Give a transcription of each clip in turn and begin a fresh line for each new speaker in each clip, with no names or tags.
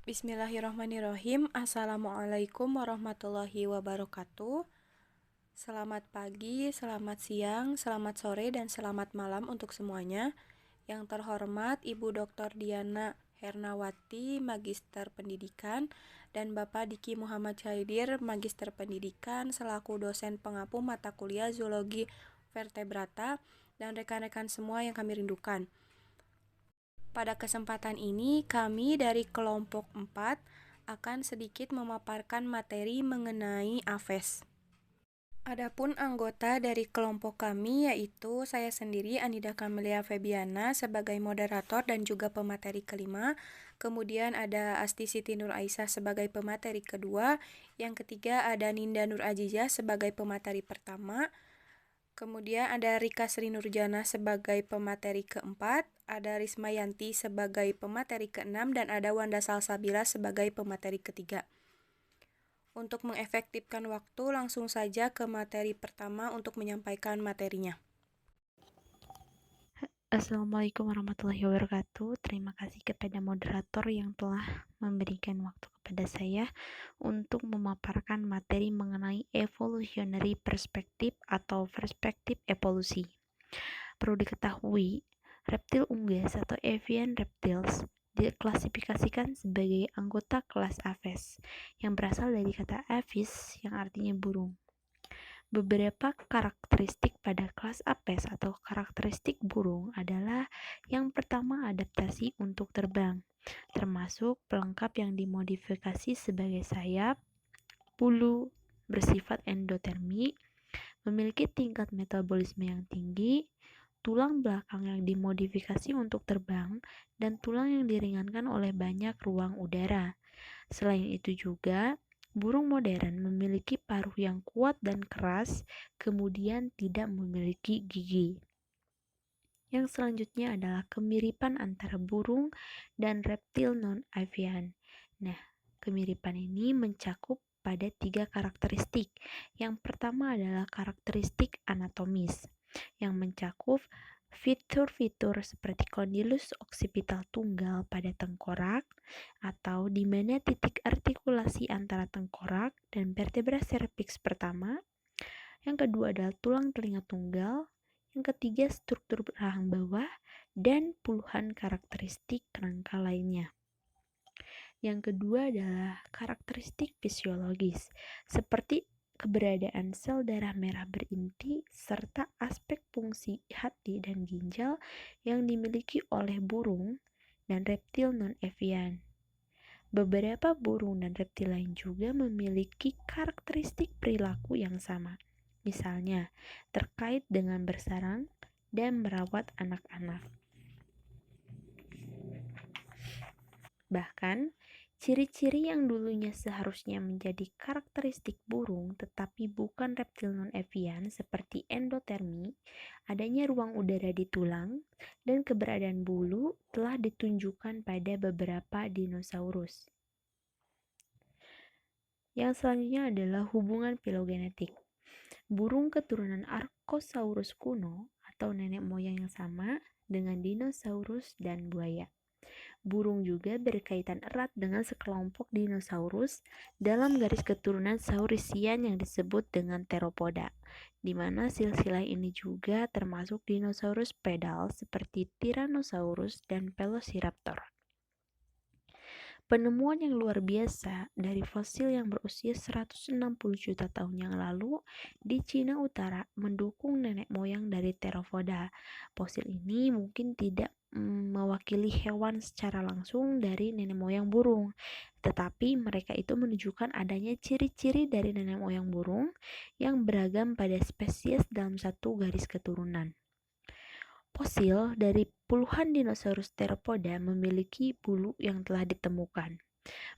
Bismillahirrahmanirrahim. Assalamualaikum warahmatullahi wabarakatuh. Selamat pagi, selamat siang, selamat sore, dan selamat malam untuk semuanya. Yang terhormat Ibu Dr. Diana Hernawati, Magister Pendidikan, dan Bapak Diki Muhammad Syaidir, Magister Pendidikan, selaku dosen pengampu mata kuliah Zoologi Vertebrata, dan rekan-rekan semua yang kami rindukan. Pada kesempatan ini, kami dari kelompok 4 akan sedikit memaparkan materi mengenai AFES. Adapun anggota dari kelompok kami yaitu saya sendiri Anida Kamelia Febiana sebagai moderator dan juga pemateri kelima. Kemudian ada Asti Siti Nur Aisyah sebagai pemateri kedua. Yang ketiga ada Ninda Nur Ajijah sebagai pemateri pertama. Kemudian ada Rika Sri Nurjana sebagai pemateri keempat, ada Risma Yanti sebagai pemateri keenam, dan ada Wanda Salsabila sebagai pemateri ketiga. Untuk mengefektifkan waktu, langsung saja ke materi pertama untuk menyampaikan materinya.
Assalamualaikum warahmatullahi wabarakatuh. Terima kasih kepada moderator yang telah memberikan waktu kepada saya untuk memaparkan materi mengenai evolutionary perspective atau perspektif evolusi. Perlu diketahui, reptil unggas atau avian reptiles diklasifikasikan sebagai anggota kelas Aves yang berasal dari kata avis yang artinya burung. Beberapa karakteristik pada kelas Apes atau karakteristik burung adalah yang pertama adaptasi untuk terbang, termasuk pelengkap yang dimodifikasi sebagai sayap, bulu, bersifat endotermi, memiliki tingkat metabolisme yang tinggi, tulang belakang yang dimodifikasi untuk terbang, dan tulang yang diringankan oleh banyak ruang udara. Selain itu juga, burung modern memiliki paruh yang kuat dan keras, kemudian tidak memiliki gigi. Yang selanjutnya adalah kemiripan antara burung dan reptil non-avian. Nah, kemiripan ini mencakup pada 3 karakteristik. Yang pertama adalah karakteristik anatomis, yang mencakup fitur-fitur seperti kondilus oksipital tunggal pada tengkorak, atau di mana titik artikulasi antara tengkorak dan vertebra cervix pertama. Yang kedua adalah tulang telinga tunggal. Yang ketiga struktur rahang bawah dan puluhan karakteristik kerangka lainnya. Yang kedua adalah karakteristik fisiologis, seperti keberadaan sel darah merah berinti serta aspek fungsi hati dan ginjal yang dimiliki oleh burung dan reptil non-avian. Beberapa burung dan reptil lain juga memiliki karakteristik perilaku yang sama, misalnya terkait dengan bersarang dan merawat anak-anak. Bahkan, ciri-ciri yang dulunya seharusnya menjadi karakteristik burung tetapi bukan reptil non-avian seperti endotermi, adanya ruang udara di tulang, dan keberadaan bulu telah ditunjukkan pada beberapa dinosaurus. Yang selanjutnya adalah hubungan filogenetik. Burung keturunan Archosaurus kuno atau nenek moyang yang sama dengan dinosaurus dan buaya. Burung juga berkaitan erat dengan sekelompok dinosaurus dalam garis keturunan Saurisian yang disebut dengan Theropoda, di mana silsilah ini juga termasuk dinosaurus pedal seperti Tyrannosaurus dan Velociraptor. Penemuan yang luar biasa dari fosil yang berusia 160 juta tahun yang lalu di Cina Utara mendukung nenek moyang dari Theropoda. Fosil ini mungkin tidak mewakili hewan secara langsung dari nenek moyang burung, tetapi mereka itu menunjukkan adanya ciri-ciri dari nenek moyang burung yang beragam pada spesies dalam satu garis keturunan. Fosil dari puluhan dinosaurus Theropoda memiliki bulu yang telah ditemukan.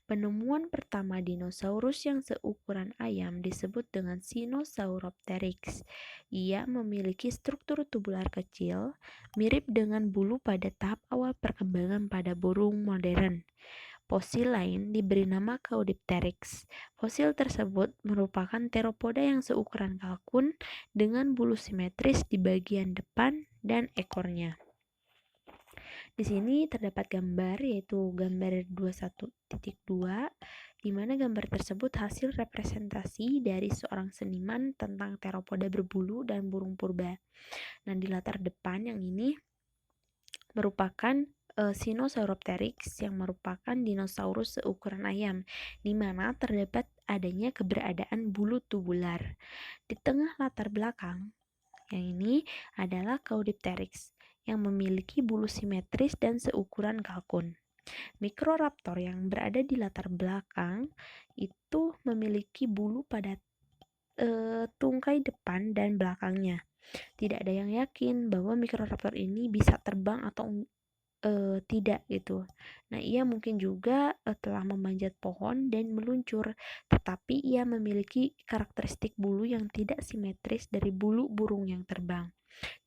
Penemuan pertama dinosaurus yang seukuran ayam disebut dengan Sinosauropteryx. Ia memiliki struktur tubular kecil, mirip dengan bulu pada tahap awal perkembangan pada burung modern. Fosil lain diberi nama Caudipteryx. Fosil tersebut merupakan teropoda yang seukuran kalkun dengan bulu simetris di bagian depan dan ekornya. Di sini terdapat gambar, yaitu gambar 21.2, di mana gambar tersebut hasil representasi dari seorang seniman tentang teropoda berbulu dan burung purba. Nah, di latar depan yang ini merupakan Sinosauropteryx yang merupakan dinosaurus seukuran ayam, di mana terdapat adanya keberadaan bulu tubular. Di tengah latar belakang yang ini adalah Caudipteryx yang memiliki bulu simetris dan seukuran kalkun. Microraptor yang berada di latar belakang itu memiliki bulu pada tungkai depan dan belakangnya. Tidak ada yang yakin bahwa Microraptor ini bisa terbang atau tidak gitu. Nah, ia mungkin juga telah memanjat pohon dan meluncur, tetapi ia memiliki karakteristik bulu yang tidak simetris dari bulu burung yang terbang.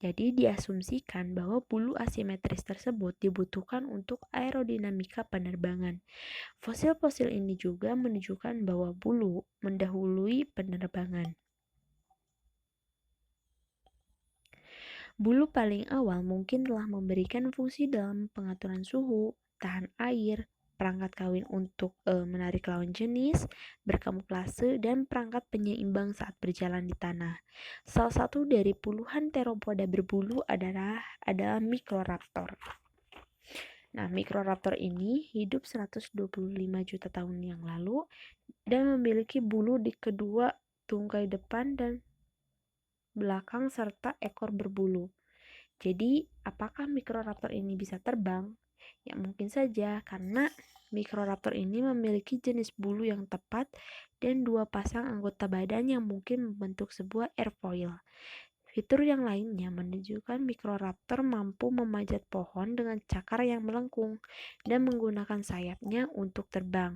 Jadi diasumsikan bahwa bulu asimetris tersebut dibutuhkan untuk aerodinamika penerbangan. Fosil-fosil ini juga menunjukkan bahwa bulu mendahului penerbangan. Bulu paling awal mungkin telah memberikan fungsi dalam pengaturan suhu, tahan air, perangkat kawin untuk menarik lawan jenis, berkamuflase, dan perangkat penyeimbang saat berjalan di tanah. Salah satu dari puluhan teropoda berbulu adalah Microraptor. Nah, Microraptor ini hidup 125 juta tahun yang lalu dan memiliki bulu di kedua tungkai depan dan belakang serta ekor berbulu. Jadi, apakah Microraptor ini bisa terbang? Ya, mungkin saja karena Microraptor ini memiliki jenis bulu yang tepat dan dua pasang anggota badan yang mungkin membentuk sebuah airfoil. Fitur yang lainnya menunjukkan Microraptor mampu memanjat pohon dengan cakar yang melengkung dan menggunakan sayapnya untuk terbang.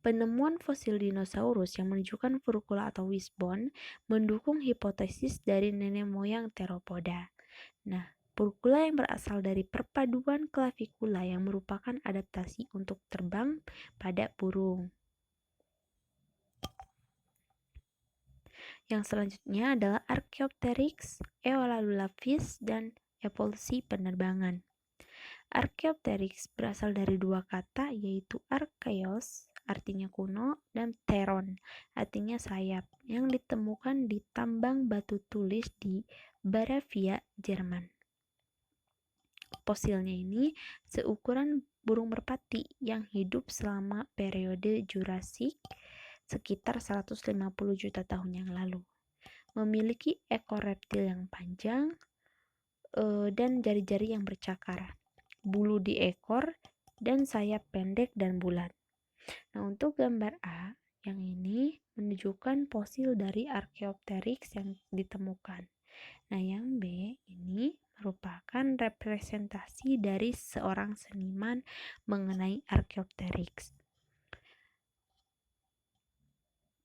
Penemuan fosil dinosaurus yang menunjukkan furcula atau wishbone mendukung hipotesis dari nenek moyang teropoda. Nah, furcula yang berasal dari perpaduan klavikula yang merupakan adaptasi untuk terbang pada burung. Yang selanjutnya adalah Archaeopteryx, Eolalavis, dan evolusi penerbangan. Archaeopteryx berasal dari dua kata, yaitu archaeos, artinya kuno, dan pteron, artinya sayap, yang ditemukan di tambang batu tulis di Baravia, Jerman. Fosilnya ini seukuran burung merpati yang hidup selama periode Jurassik sekitar 150 juta tahun yang lalu. Memiliki ekor reptil yang panjang dan jari-jari yang bercakar, bulu di ekor, dan sayap pendek dan bulat. Nah, untuk gambar A, yang ini menunjukkan fosil dari Archaeopteryx yang ditemukan. Nah, yang B ini merupakan representasi dari seorang seniman mengenai Archaeopteryx.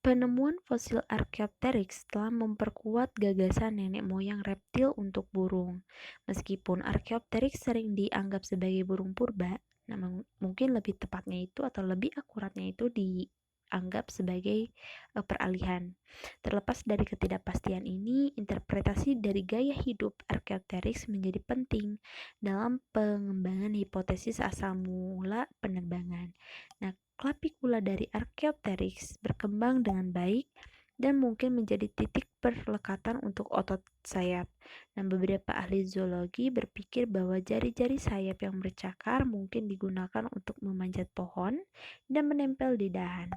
Penemuan fosil Archaeopteryx telah memperkuat gagasan nenek moyang reptil untuk burung. Meskipun Archaeopteryx sering dianggap sebagai burung purba, namun mungkin lebih tepatnya itu atau lebih akuratnya itu dianggap sebagai peralihan. Terlepas dari ketidakpastian ini, interpretasi dari gaya hidup Archaeopteryx menjadi penting dalam pengembangan hipotesis asal mula penerbangan. Nah, Clavicula dari Archaeopteryx berkembang dengan baik dan mungkin menjadi titik perlekatan untuk otot sayap. Dan beberapa ahli zoologi berpikir bahwa jari-jari sayap yang bercakar mungkin digunakan untuk memanjat pohon dan menempel di dahan.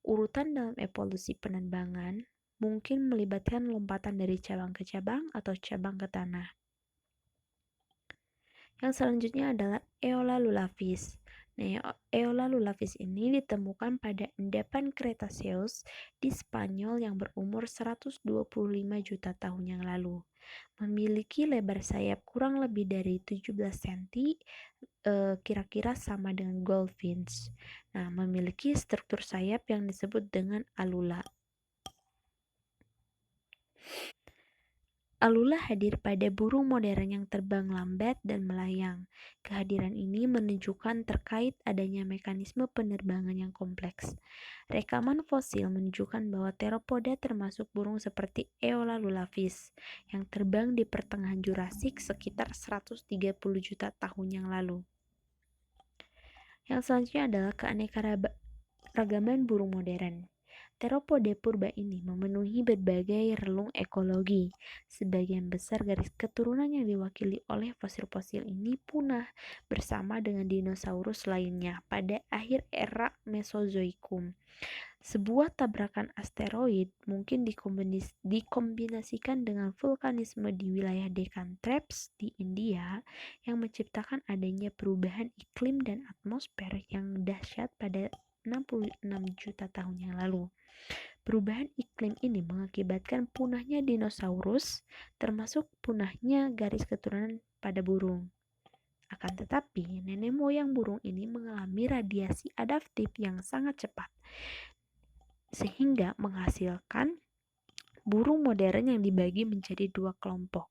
Urutan dalam evolusi penerbangan mungkin melibatkan lompatan dari cabang ke cabang atau cabang ke tanah. Yang selanjutnya adalah Eolalulavis. Nah, Eolalulavis ini ditemukan pada endapan Cretaceous di Spanyol yang berumur 125 juta tahun yang lalu. Memiliki lebar sayap kurang lebih dari 17 cm, kira-kira sama dengan goldfinch. Nah, memiliki struktur sayap yang disebut dengan alula. Alula hadir pada burung modern yang terbang lambat dan melayang. Kehadiran ini menunjukkan terkait adanya mekanisme penerbangan yang kompleks. Rekaman fosil menunjukkan bahwa teropoda termasuk burung seperti Eola lulavis yang terbang di pertengahan Jurasik sekitar 130 juta tahun yang lalu. Yang selanjutnya adalah keanekaragaman burung modern. Teropoda purba ini memenuhi berbagai relung ekologi. Sebagian besar garis keturunan yang diwakili oleh fosil-fosil ini punah bersama dengan dinosaurus lainnya pada akhir era Mesozoikum. Sebuah tabrakan asteroid mungkin dikombinasikan dengan vulkanisme di wilayah Deccan Traps di India yang menciptakan adanya perubahan iklim dan atmosfer yang dahsyat pada 66 juta tahun yang lalu. Perubahan iklim ini mengakibatkan punahnya dinosaurus, termasuk punahnya garis keturunan pada burung. Akan tetapi, nenek moyang burung ini mengalami radiasi adaptif yang sangat cepat, sehingga menghasilkan burung modern yang dibagi menjadi dua kelompok,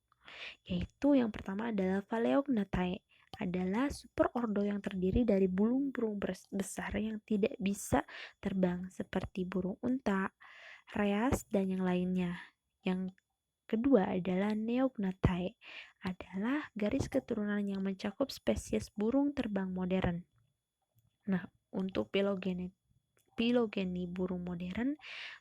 yaitu yang pertama adalah Paleognathae, adalah superordo yang terdiri dari burung-burung besar yang tidak bisa terbang seperti burung unta, reas, dan yang lainnya. Yang kedua adalah Neognathae, adalah garis keturunan yang mencakup spesies burung terbang modern. Nah, untuk filogeni burung modern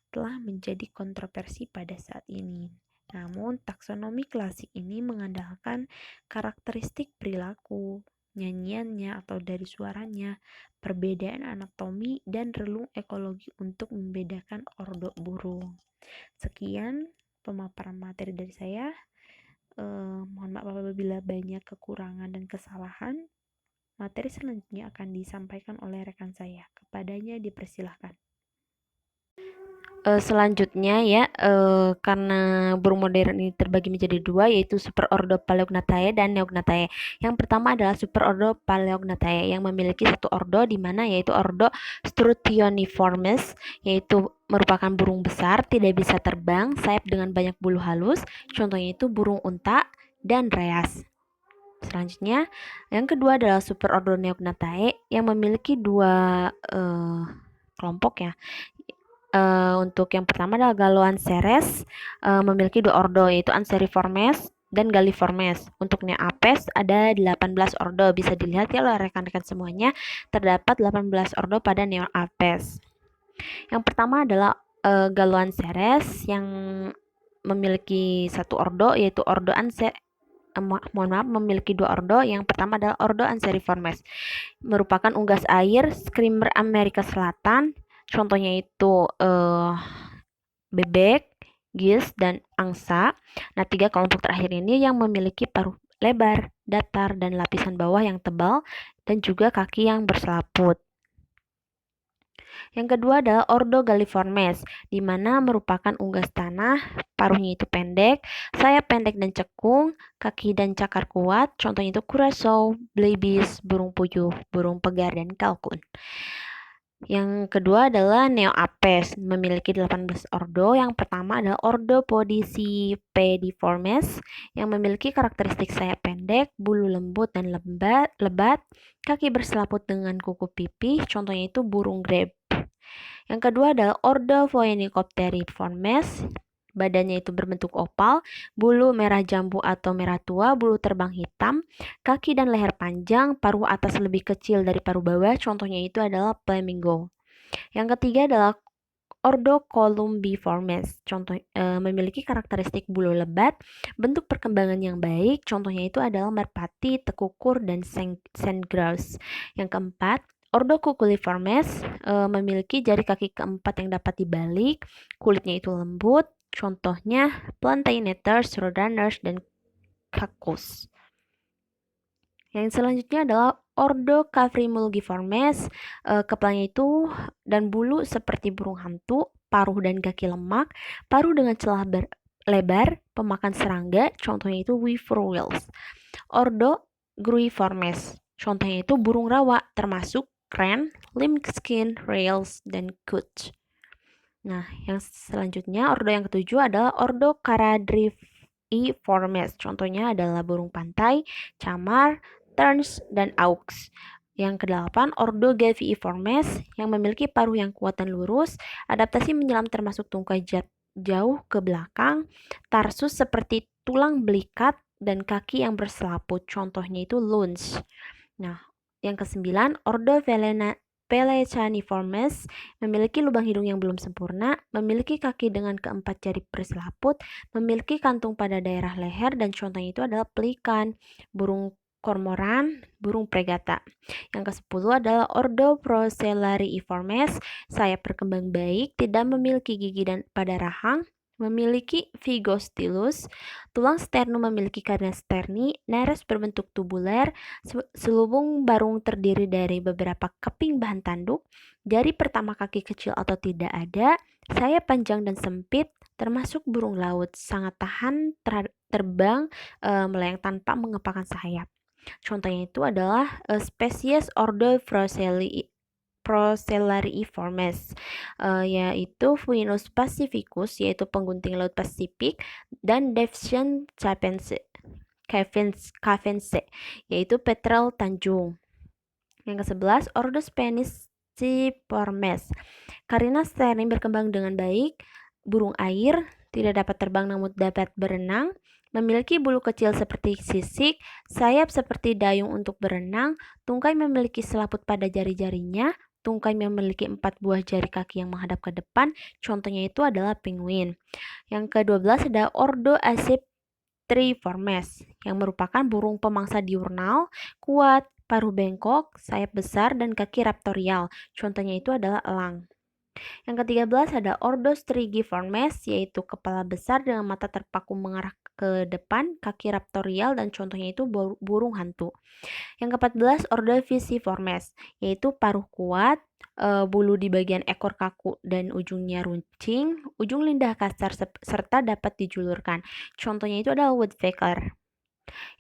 telah menjadi kontroversi pada saat ini. Namun, taksonomi klasik ini mengandalkan karakteristik perilaku, nyanyiannya atau dari suaranya, perbedaan anatomi, dan relung ekologi untuk membedakan ordo burung. Sekian pemaparan materi dari saya. Mohon maaf apabila banyak kekurangan dan kesalahan. Materi selanjutnya akan disampaikan oleh rekan saya. Kepadanya dipersilahkan. Selanjutnya ya, karena burung modern ini terbagi menjadi dua, yaitu superordo Paleognathae dan Neognathae. Yang pertama adalah superordo Paleognathae yang memiliki satu ordo di mana yaitu ordo Struthioniformes, yaitu merupakan burung besar, tidak bisa terbang, sayap dengan banyak bulu halus, contohnya itu burung unta dan reas. Selanjutnya, yang kedua adalah superordo Neognathae yang memiliki dua kelompok ya. Untuk yang pertama adalah Galoanceres, memiliki dua ordo, yaitu Anseriformes dan Galliformes. Untuk Neapes ada 18 ordo, bisa dilihat ya oleh rekan-rekan semuanya, terdapat 18 ordo pada Neapes. Yang pertama adalah Galoanceres yang memiliki satu ordo, yaitu ordo memiliki dua ordo. Yang pertama adalah ordo Anseriformes, merupakan unggas air screamer Amerika Selatan. Contohnya itu bebek, gis, dan angsa. Nah, tiga kelompok terakhir ini yang memiliki paruh lebar, datar, dan lapisan bawah yang tebal, dan juga kaki yang berselaput. Yang kedua adalah ordo Galliformes, di mana merupakan unggas tanah, paruhnya itu pendek, sayap pendek dan cekung, kaki dan cakar kuat, contohnya itu curassow, blebis, burung puyuh, burung pegar, dan kalkun. Yang kedua adalah Neoapes, memiliki 18 ordo. Yang pertama adalah ordo Podicipediformes yang memiliki karakteristik sayap pendek, bulu lembut dan lebat, kaki berselaput dengan kuku pipih, contohnya itu burung grebe. Yang kedua adalah ordo Phoenicopteriformes, badannya itu berbentuk opal, bulu merah jambu atau merah tua, bulu terbang hitam, kaki dan leher panjang, paruh atas lebih kecil dari paruh bawah, contohnya itu adalah flamingo. Yang ketiga adalah ordo Columbiformes, contoh memiliki karakteristik bulu lebat, bentuk perkembangan yang baik, contohnya itu adalah merpati, tekukur, dan sandgrouse. Yang keempat, ordo Cuculiformes memiliki jari kaki keempat yang dapat dibalik, kulitnya itu lembut, contohnya plantainators, roadrunners, dan cactus. Yang selanjutnya adalah ordo Cavrimulgiformes, kepalanya itu dan bulu seperti burung hantu, paruh dan kaki lemak, paruh dengan celah lebar, pemakan serangga, contohnya itu whippoorwills. Ordo Gruiformes, contohnya itu burung rawa, termasuk kren, lynxkin, rails, dan couch. Nah, yang selanjutnya ordo yang ketujuh adalah ordo Caradriformes, Ordovicephaleriformes. Contohnya adalah burung pantai, camar, terns, dan auks. Yang kedelapan, Ordo Gaviiformes yang memiliki paruh yang kuat dan lurus, adaptasi menyelam termasuk tungkai jauh ke belakang, tarsus seperti tulang belikat, dan kaki yang berselaput. Contohnya itu lunge. Nah, yang kesembilan, Ordo Pelecaniformes memiliki lubang hidung yang belum sempurna, memiliki kaki dengan keempat jari berselaput, memiliki kantung pada daerah leher, dan contohnya itu adalah pelikan, burung kormoran, burung pregata. Yang ke-10 adalah Ordo Procellariiformes, sayap berkembang baik, tidak memiliki gigi dan pada rahang, memiliki Vigostylus, tulang sternum memiliki karena sterni, nares berbentuk tubuler, selubung barung terdiri dari beberapa keping bahan tanduk, jari pertama kaki kecil atau tidak ada, sayap panjang dan sempit, termasuk burung laut, sangat tahan terbang melayang tanpa mengepakkan sayap. Contohnya itu adalah spesies Ordo Procellariiformes, yaitu Venus pacificus, yaitu penggunting laut Pasifik, dan Devonian cavense, yaitu petrel Tanjung. Yang ke-11, Ordo Spanixiformes. Karena sterling berkembang dengan baik, burung air, tidak dapat terbang namun dapat berenang, memiliki bulu kecil seperti sisik, sayap seperti dayung untuk berenang, tungkai memiliki selaput pada jari-jarinya, tungkai memiliki 4 buah jari kaki yang menghadap ke depan, contohnya itu adalah penguin. Yang ke-12 ada Ordo Acceptriformes, yang merupakan burung pemangsa diurnal, kuat, paruh bengkok, sayap besar, dan kaki raptorial, contohnya itu adalah elang. Yang ke-13 ada Ordo Strigiformes, yaitu kepala besar dengan mata terpaku mengarah ke depan, kaki raptorial, dan contohnya itu burung hantu. Yang ke-14 Ordo Visiformes, yaitu paruh kuat, bulu di bagian ekor kaku dan ujungnya runcing, ujung lidah kasar serta dapat dijulurkan. Contohnya itu adalah woodpecker.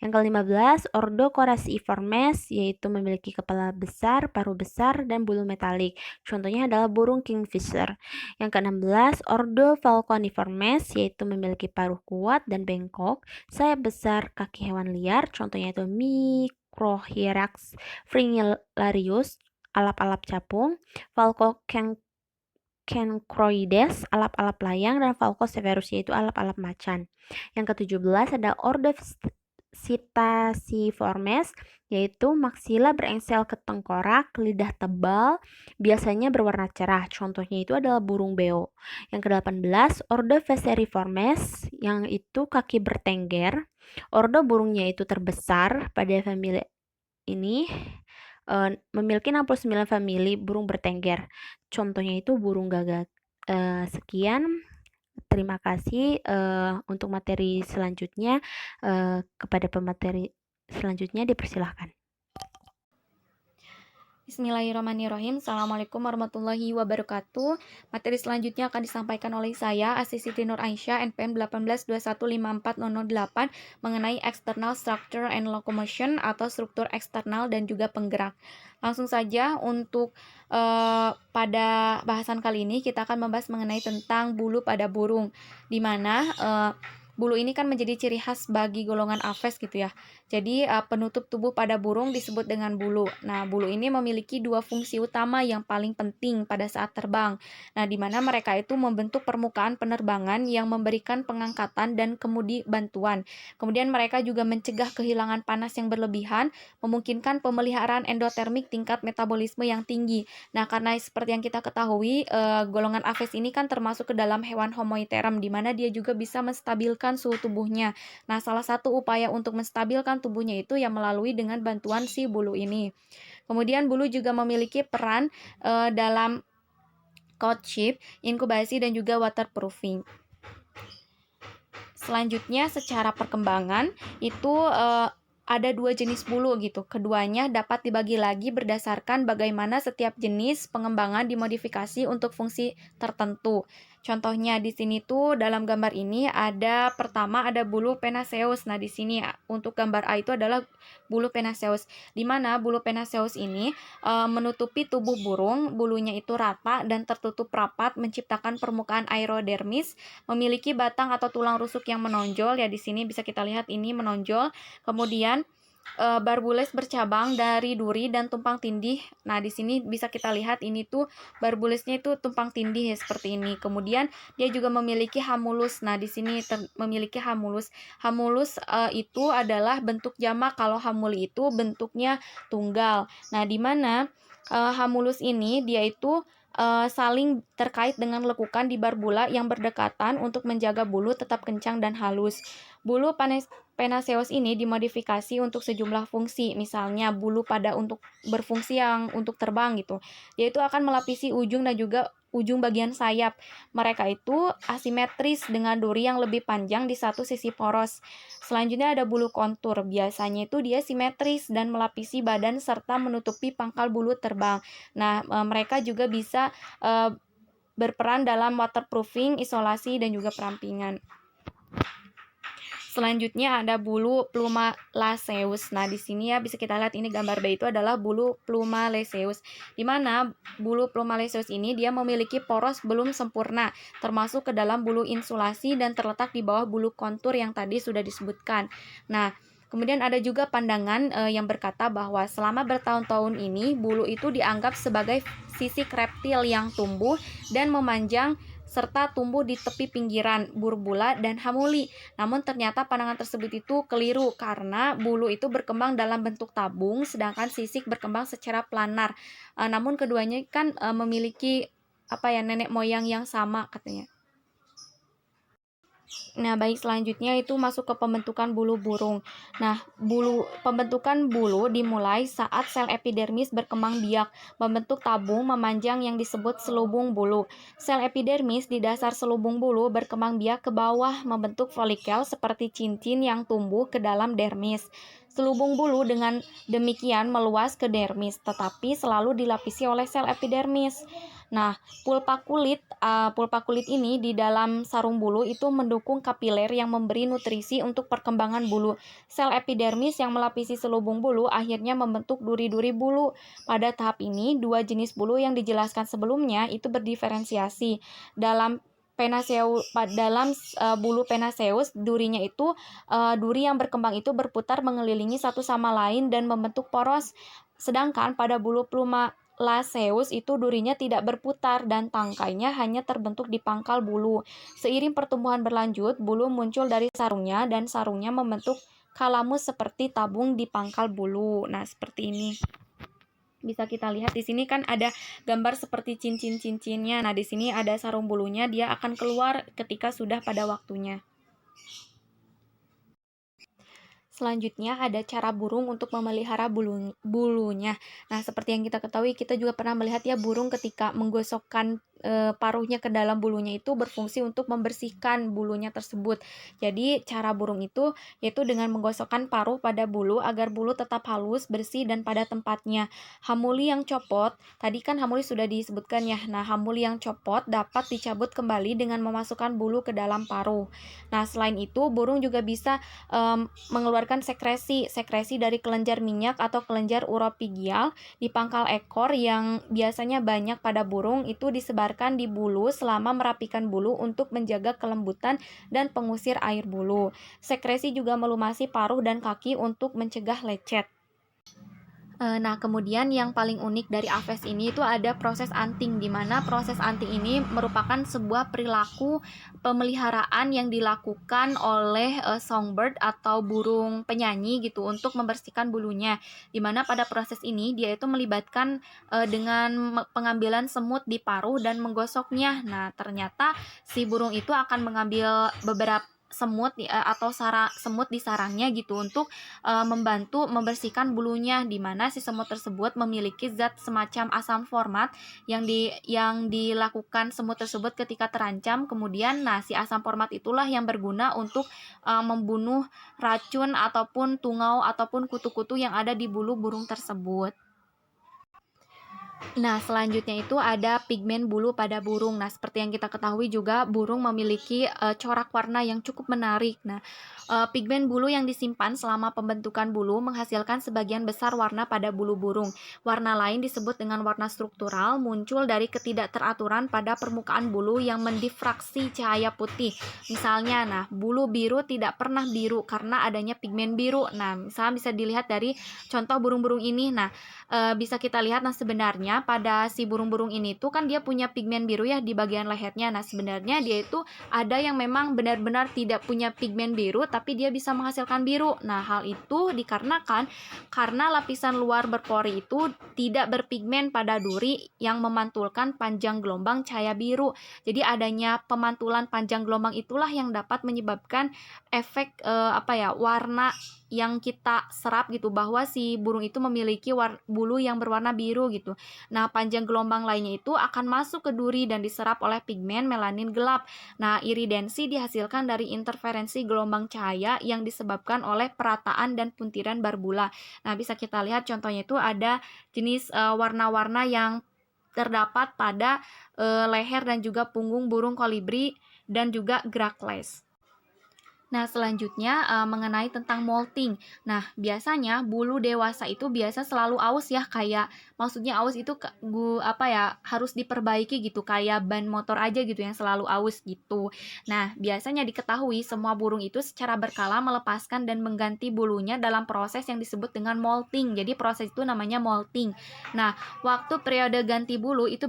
Yang ke-15, Ordo Coraciiformes, yaitu memiliki kepala besar, paruh besar, dan bulu metalik. Contohnya adalah burung kingfisher. Yang ke-16, Ordo Falconiformes, yaitu memiliki paruh kuat dan bengkok, sayap besar, kaki hewan liar. Contohnya itu Microhyrax fringillarius, alap-alap capung, Falco Cancroides, alap-alap layang, dan Falco severus, yaitu alap-alap macan. Yang ke-17 ada Ordo Psittaciformes, yaitu maksila berengsel ke tengkorak, lidah tebal, biasanya berwarna cerah. Contohnya itu adalah burung beo. Yang ke-18 Ordo Phaseeriformes, yang itu kaki bertengger. Ordo burungnya itu terbesar pada famili ini, memiliki 69 famili burung bertengger. Contohnya itu burung gagak. Sekian. Terima kasih untuk materi selanjutnya. Kepada pemateri selanjutnya dipersilahkan.
Bismillahirrahmanirrahim. Assalamualaikum warahmatullahi wabarakatuh. Materi selanjutnya akan disampaikan oleh saya, Asy Siti Nur Aisyah, NPM 1821540008, mengenai external structure and locomotion atau struktur eksternal dan juga penggerak. Langsung saja untuk pada bahasan kali ini kita akan membahas mengenai tentang bulu pada burung, di mana bulu ini kan menjadi ciri khas bagi golongan aves gitu ya. Jadi penutup tubuh pada burung disebut dengan bulu. Nah, bulu ini memiliki dua fungsi utama yang paling penting pada saat terbang. Nah, di mana mereka itu membentuk permukaan penerbangan yang memberikan pengangkatan dan kemudi bantuan. Kemudian mereka juga mencegah kehilangan panas yang berlebihan, memungkinkan pemeliharaan endotermik tingkat metabolisme yang tinggi. Nah, karena seperti yang kita ketahui, golongan aves ini kan termasuk ke dalam hewan homoitherum, di mana dia juga bisa menstabilkan suhu tubuhnya. Nah, salah satu upaya untuk menstabilkan tubuhnya itu yang melalui dengan bantuan si bulu ini. Kemudian bulu juga memiliki peran dalam courtship, inkubasi, dan juga waterproofing. Selanjutnya secara perkembangan itu ada dua jenis bulu gitu. Keduanya dapat dibagi lagi berdasarkan bagaimana setiap jenis pengembangan dimodifikasi untuk fungsi tertentu. Contohnya di sini tuh dalam gambar ini pertama ada bulu Penaseus. Nah, di sini untuk gambar A itu adalah bulu Penaseus. Di mana bulu Penaseus ini menutupi tubuh burung, bulunya itu rata dan tertutup rapat menciptakan permukaan aerodermis, memiliki batang atau tulang rusuk yang menonjol. Ya, di sini bisa kita lihat ini menonjol. Kemudian barbules bercabang dari duri dan tumpang tindih. Nah, di sini bisa kita lihat ini tuh barbulesnya itu tumpang tindih ya, seperti ini. Kemudian dia juga memiliki hamulus. Nah, di sini memiliki hamulus. Hamulus itu adalah bentuk jamak, kalau hamuli itu bentuknya tunggal. Nah, di mana hamulus ini dia itu saling terkait dengan lekukan di barbula yang berdekatan untuk menjaga bulu tetap kencang dan halus. Bulu Penaseus ini dimodifikasi untuk sejumlah fungsi, misalnya bulu pada untuk berfungsi yang untuk terbang gitu. Yaitu akan melapisi ujung dan juga ujung bagian sayap. Mereka itu asimetris dengan duri yang lebih panjang di satu sisi poros. Selanjutnya ada bulu kontur. Biasanya itu dia simetris dan melapisi badan serta menutupi pangkal bulu terbang. Nah, mereka juga bisa berperan dalam waterproofing, isolasi, dan juga perampingan. Selanjutnya ada bulu Plumalaceus. Nah, di sini ya bisa kita lihat ini gambar B itu adalah bulu Plumalaceus. Di mana bulu Plumalaceus ini dia memiliki poros belum sempurna, termasuk ke dalam bulu insulasi dan terletak di bawah bulu kontur yang tadi sudah disebutkan. Nah, kemudian ada juga pandangan yang berkata bahwa selama bertahun-tahun ini bulu itu dianggap sebagai sisik reptil yang tumbuh dan memanjang serta tumbuh di tepi pinggiran burbula dan hamuli. Namun ternyata pandangan tersebut itu keliru karena bulu itu berkembang dalam bentuk tabung sedangkan sisik berkembang secara planar. Namun keduanya kan memiliki nenek moyang yang sama katanya. Nah, baik, selanjutnya itu masuk ke pembentukan bulu burung. Nah, pembentukan bulu dimulai saat sel epidermis berkembang biak, membentuk tabung memanjang yang disebut selubung bulu. Sel epidermis di dasar selubung bulu berkembang biak ke bawah, membentuk folikel seperti cincin yang tumbuh ke dalam dermis. Selubung bulu dengan demikian meluas ke dermis, tetapi selalu dilapisi oleh sel epidermis. Nah, pulpa kulit ini di dalam sarung bulu itu mendukung kapiler yang memberi nutrisi untuk perkembangan bulu. Sel epidermis yang melapisi selubung bulu akhirnya membentuk duri-duri bulu. Pada tahap ini, dua jenis bulu yang dijelaskan sebelumnya itu berdiferensiasi. Dalam bulu Penaseus, durinya itu duri yang berkembang itu berputar mengelilingi satu sama lain dan membentuk poros. Sedangkan pada bulu Plumalaceus itu durinya tidak berputar dan tangkainya hanya terbentuk di pangkal bulu. Seiring pertumbuhan berlanjut, bulu muncul dari sarungnya dan sarungnya membentuk kalamus seperti tabung di pangkal bulu. Nah, seperti ini. Bisa kita lihat di sini kan ada gambar seperti cincin-cincinnya. Nah, di sini ada sarung bulunya, dia akan keluar ketika sudah pada waktunya. Selanjutnya ada cara burung untuk memelihara bulunya. Nah, seperti yang kita ketahui, kita juga pernah melihat ya burung ketika menggosokkan paruhnya ke dalam bulunya itu berfungsi untuk membersihkan bulunya tersebut. Jadi, cara burung itu yaitu dengan menggosokkan paruh pada bulu agar bulu tetap halus, bersih, dan pada tempatnya. Hamuli yang copot, tadi kan hamuli sudah disebutkan ya. Nah, hamuli yang copot dapat dicabut kembali dengan memasukkan bulu ke dalam paruh. Nah, selain itu, burung juga bisa mengeluarkan sekresi dari kelenjar minyak atau kelenjar uropigial di pangkal ekor yang biasanya banyak pada burung itu disebarkan di bulu selama merapikan bulu untuk menjaga kelembutan dan pengusir air bulu. Sekresi juga melumasi paruh dan kaki untuk mencegah lecet. Nah, kemudian yang paling unik dari aves ini itu ada proses anting, di mana proses anting ini merupakan sebuah perilaku pemeliharaan yang dilakukan oleh songbird atau burung penyanyi gitu untuk membersihkan bulunya. Di mana pada proses ini dia itu melibatkan dengan pengambilan semut di paruh dan menggosoknya. Nah, ternyata si burung itu akan mengambil beberapa semut atau semut di sarangnya gitu untuk membantu membersihkan bulunya, di mana si semut tersebut memiliki zat semacam asam format yang dilakukan semut tersebut ketika terancam. Kemudian si asam format itulah yang berguna untuk membunuh racun ataupun tungau ataupun kutu-kutu yang ada di bulu burung tersebut.
Nah, selanjutnya itu ada pigmen bulu pada burung. Nah, seperti yang kita ketahui juga burung memiliki corak warna yang cukup menarik. Nah, pigmen bulu yang disimpan selama pembentukan bulu menghasilkan sebagian besar warna pada bulu burung. Warna lain disebut dengan warna struktural, muncul dari ketidakteraturan pada permukaan bulu yang mendifraksi cahaya putih. Misalnya, nah, bulu biru tidak pernah biru karena adanya pigmen biru. Nah, misalnya bisa dilihat dari contoh burung-burung ini. Nah, bisa kita lihat, nah sebenarnya pada si burung-burung ini tuh kan dia punya pigmen biru ya di bagian lehernya. Nah, sebenarnya dia itu ada yang memang benar-benar tidak punya pigmen biru tapi dia bisa menghasilkan biru. Nah, hal itu dikarenakan karena lapisan luar berpori itu tidak berpigmen pada duri yang memantulkan panjang gelombang cahaya biru. Jadi adanya pemantulan panjang gelombang itulah yang dapat menyebabkan efek warna yang kita serap gitu, bahwa si burung itu memiliki bulu yang berwarna biru gitu. Nah, panjang gelombang lainnya itu akan masuk ke duri dan diserap oleh pigmen melanin gelap. Nah, iridensi dihasilkan dari interferensi gelombang cahaya yang disebabkan oleh perataan dan puntiran barbula. Nah, bisa kita lihat contohnya itu ada jenis warna-warna yang terdapat pada leher dan juga punggung burung kolibri dan juga Grackles. Nah, selanjutnya mengenai tentang molting. Nah, biasanya bulu dewasa itu biasa selalu aus ya, kayak maksudnya aus itu harus diperbaiki gitu, kayak ban motor aja gitu yang selalu aus gitu. Nah, biasanya diketahui semua burung itu secara berkala melepaskan dan mengganti bulunya dalam proses yang disebut dengan molting. Jadi proses itu namanya molting. Nah, waktu periode ganti bulu itu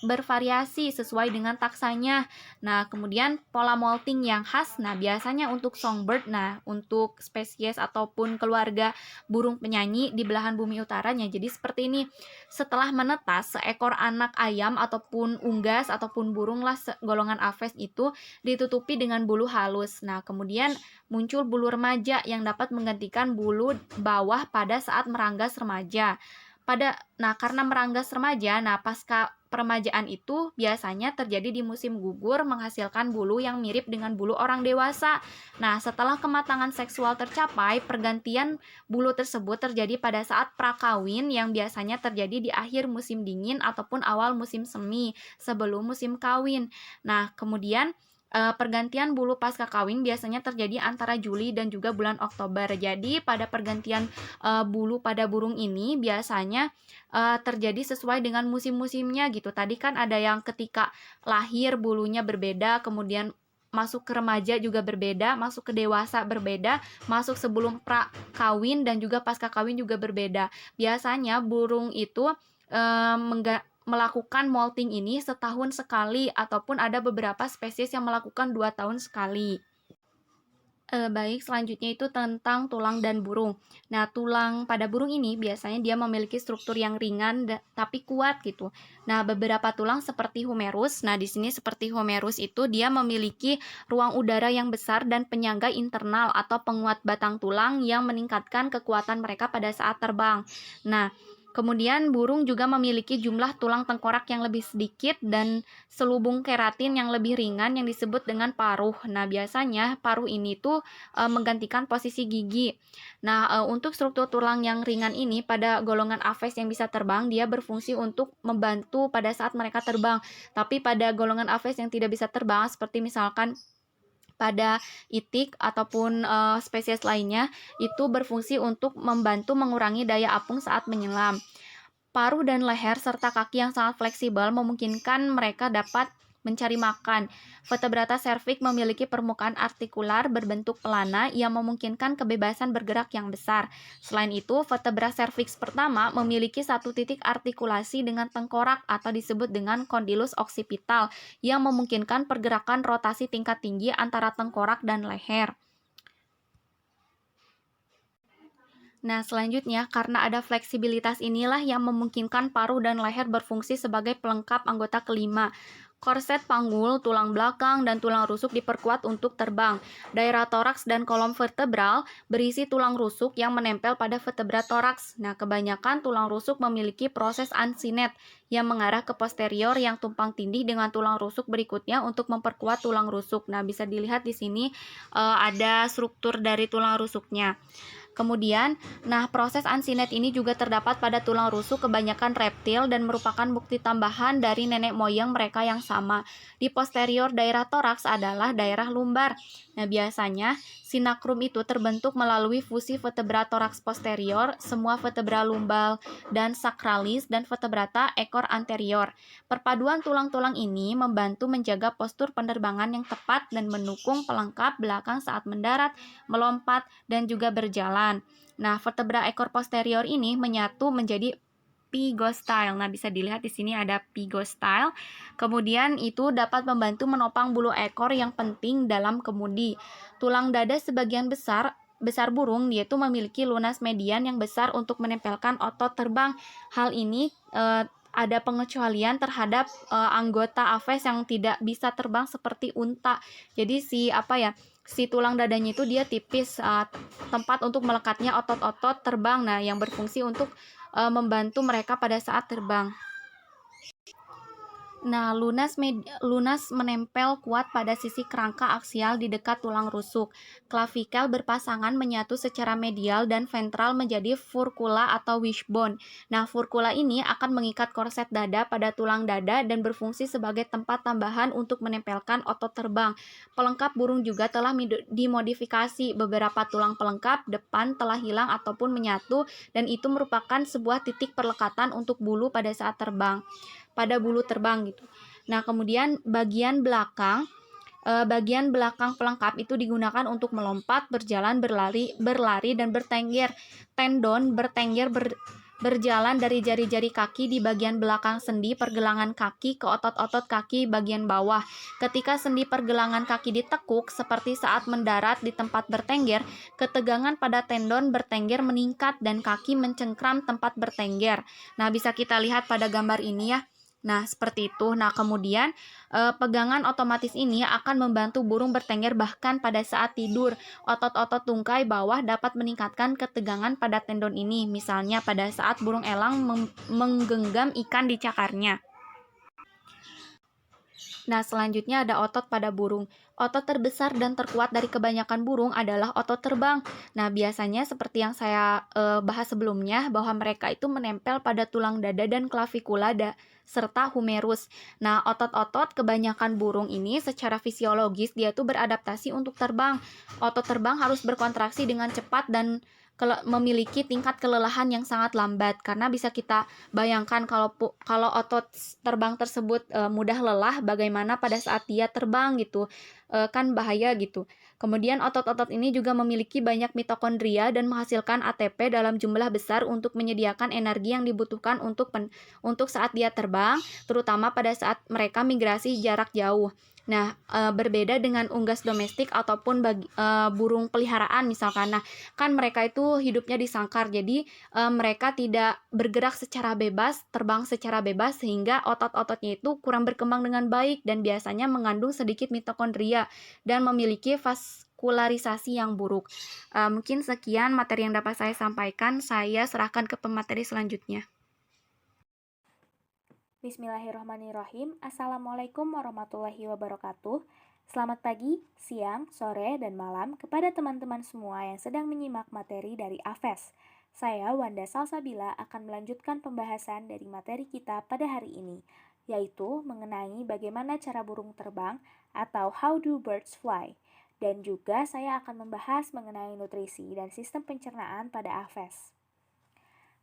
bervariasi sesuai dengan taksanya. Nah, kemudian pola molting yang khas, nah biasanya untuk songbird, nah untuk spesies ataupun keluarga burung penyanyi di belahan bumi utaranya. Jadi seperti ini, setelah menetas, seekor anak ayam ataupun unggas ataupun burung lah golongan aves itu ditutupi dengan bulu halus. Nah, kemudian muncul bulu remaja yang dapat menggantikan bulu bawah pada saat meranggas remaja. Karena meranggas remaja, nah pasca peremajaan itu biasanya terjadi di musim gugur menghasilkan bulu yang mirip dengan bulu orang dewasa. Nah, setelah kematangan seksual tercapai, pergantian bulu tersebut terjadi pada saat prakawin yang biasanya terjadi di akhir musim dingin ataupun awal musim semi sebelum musim kawin. Nah, kemudian pergantian bulu pasca kawin biasanya terjadi antara Juli dan juga bulan Oktober. Jadi pada pergantian bulu pada burung ini biasanya terjadi sesuai dengan musim-musimnya gitu. Tadi kan ada yang ketika lahir bulunya berbeda, kemudian masuk ke remaja juga berbeda, masuk ke dewasa berbeda, masuk sebelum pra kawin dan juga pasca kawin juga berbeda. Biasanya burung itu melakukan molting ini setahun sekali ataupun ada beberapa spesies yang melakukan 2 tahun sekali. Baik, selanjutnya itu tentang tulang dan burung. Nah, tulang pada burung ini biasanya dia memiliki struktur yang ringan tapi kuat gitu. Nah, beberapa tulang seperti humerus. Nah, di sini seperti humerus itu dia memiliki ruang udara yang besar dan penyangga internal atau penguat batang tulang yang meningkatkan kekuatan mereka pada saat terbang. Nah, kemudian burung juga memiliki jumlah tulang tengkorak yang lebih sedikit dan selubung keratin yang lebih ringan yang disebut dengan paruh. Nah, biasanya paruh ini tuh menggantikan posisi gigi. Nah, untuk struktur tulang yang ringan ini pada golongan aves yang bisa terbang, dia berfungsi untuk membantu pada saat mereka terbang. Tapi pada golongan aves yang tidak bisa terbang, seperti misalkan pada itik ataupun spesies lainnya, itu berfungsi untuk membantu mengurangi daya apung saat menyelam. Paruh dan leher serta kaki yang sangat fleksibel memungkinkan mereka dapat mencari makan. Vertebrata cervix memiliki permukaan artikular berbentuk pelana yang memungkinkan kebebasan bergerak yang besar. Selain itu, vertebra cervix pertama memiliki satu titik artikulasi dengan tengkorak atau disebut dengan condylus occipital yang memungkinkan pergerakan rotasi tingkat tinggi antara tengkorak dan leher. Nah, selanjutnya, karena ada fleksibilitas inilah yang memungkinkan paruh dan leher berfungsi sebagai pelengkap anggota kelima. Korset panggul, tulang belakang, dan tulang rusuk diperkuat untuk terbang. Daerah toraks dan kolom vertebral berisi tulang rusuk yang menempel pada vertebra toraks. Nah, kebanyakan tulang rusuk memiliki proses uncinate yang mengarah ke posterior yang tumpang tindih dengan tulang rusuk berikutnya untuk memperkuat tulang rusuk. Nah, bisa dilihat di sini ada struktur dari tulang rusuknya. Kemudian, proses uncinate ini juga terdapat pada tulang rusuk kebanyakan reptil dan merupakan bukti tambahan dari nenek moyang mereka yang sama. Di posterior daerah toraks adalah daerah lumbar. Nah, biasanya sinakrum itu terbentuk melalui fusi vertebra toraks posterior, semua vertebra lumbal dan sakralis, dan vertebrata ekor anterior. Perpaduan tulang-tulang ini membantu menjaga postur penerbangan yang tepat dan mendukung pelengkap belakang saat mendarat, melompat, dan juga berjalan. Nah, vertebra ekor posterior ini menyatu menjadi pygostyle. Nah, bisa dilihat di sini ada pygostyle. Kemudian itu dapat membantu menopang bulu ekor yang penting dalam kemudi. Tulang dada sebagian besar burung yaitu memiliki lunas median yang besar untuk menempelkan otot terbang. Hal ini ada pengecualian terhadap anggota aves yang tidak bisa terbang seperti unta. Jadi si tulang dadanya itu dia tipis, tempat untuk melekatnya otot-otot terbang, yang berfungsi untuk membantu mereka pada saat terbang. Nah, lunas menempel kuat pada sisi kerangka aksial di dekat tulang rusuk. Clavicle berpasangan menyatu secara medial dan ventral menjadi furcula atau wishbone. Nah, furcula ini akan mengikat korset dada pada tulang dada dan berfungsi sebagai tempat tambahan untuk menempelkan otot terbang. Pelengkap burung juga telah dimodifikasi. Beberapa tulang pelengkap depan telah hilang ataupun menyatu, dan itu merupakan sebuah titik perlekatan untuk bulu pada saat terbang. Pada bulu terbang gitu. Nah, kemudian bagian belakang pelengkap itu digunakan untuk melompat, berjalan, berlari dan bertengger. Tendon bertengger berjalan dari jari-jari kaki di bagian belakang sendi pergelangan kaki ke otot-otot kaki bagian bawah. Ketika sendi pergelangan kaki ditekuk seperti saat mendarat di tempat bertengger, ketegangan pada tendon bertengger meningkat dan kaki mencengkram tempat bertengger. Nah, bisa kita lihat pada gambar ini ya. Nah, seperti itu. Nah, kemudian pegangan otomatis ini akan membantu burung bertengger bahkan pada saat tidur. Otot-otot tungkai bawah dapat meningkatkan ketegangan pada tendon ini, misalnya pada saat burung elang menggenggam ikan di cakarnya. Nah, selanjutnya ada otot pada burung. Otot terbesar dan terkuat dari kebanyakan burung adalah otot terbang. Nah, biasanya seperti yang saya bahas sebelumnya, bahwa mereka itu menempel pada tulang dada dan klavikula serta humerus. Nah, otot-otot kebanyakan burung ini secara fisiologis dia tuh beradaptasi untuk terbang. Otot terbang harus berkontraksi dengan cepat dan memiliki tingkat kelelahan yang sangat lambat, karena bisa kita bayangkan kalau otot terbang tersebut mudah lelah, bagaimana pada saat dia terbang gitu, kan bahaya gitu. Kemudian otot-otot ini juga memiliki banyak mitokondria dan menghasilkan ATP dalam jumlah besar untuk menyediakan energi yang dibutuhkan untuk saat dia terbang, terutama pada saat mereka migrasi jarak jauh. Nah, berbeda dengan unggas domestik ataupun burung peliharaan misalkan. Nah, kan mereka itu hidupnya di sangkar, jadi mereka tidak bergerak secara bebas, terbang secara bebas, sehingga otot-ototnya itu kurang berkembang dengan baik dan biasanya mengandung sedikit mitokondria dan memiliki vaskularisasi yang buruk. Mungkin sekian materi yang dapat saya sampaikan. Saya serahkan ke pemateri selanjutnya.
Bismillahirrahmanirrahim. Assalamualaikum warahmatullahi wabarakatuh. Selamat pagi, siang, sore, dan malam kepada teman-teman semua yang sedang menyimak materi dari AFES. Saya, Wanda Salsabila, akan melanjutkan pembahasan dari materi kita pada hari ini, yaitu mengenai bagaimana cara burung terbang atau how do birds fly. Dan juga saya akan membahas mengenai nutrisi dan sistem pencernaan pada AFES.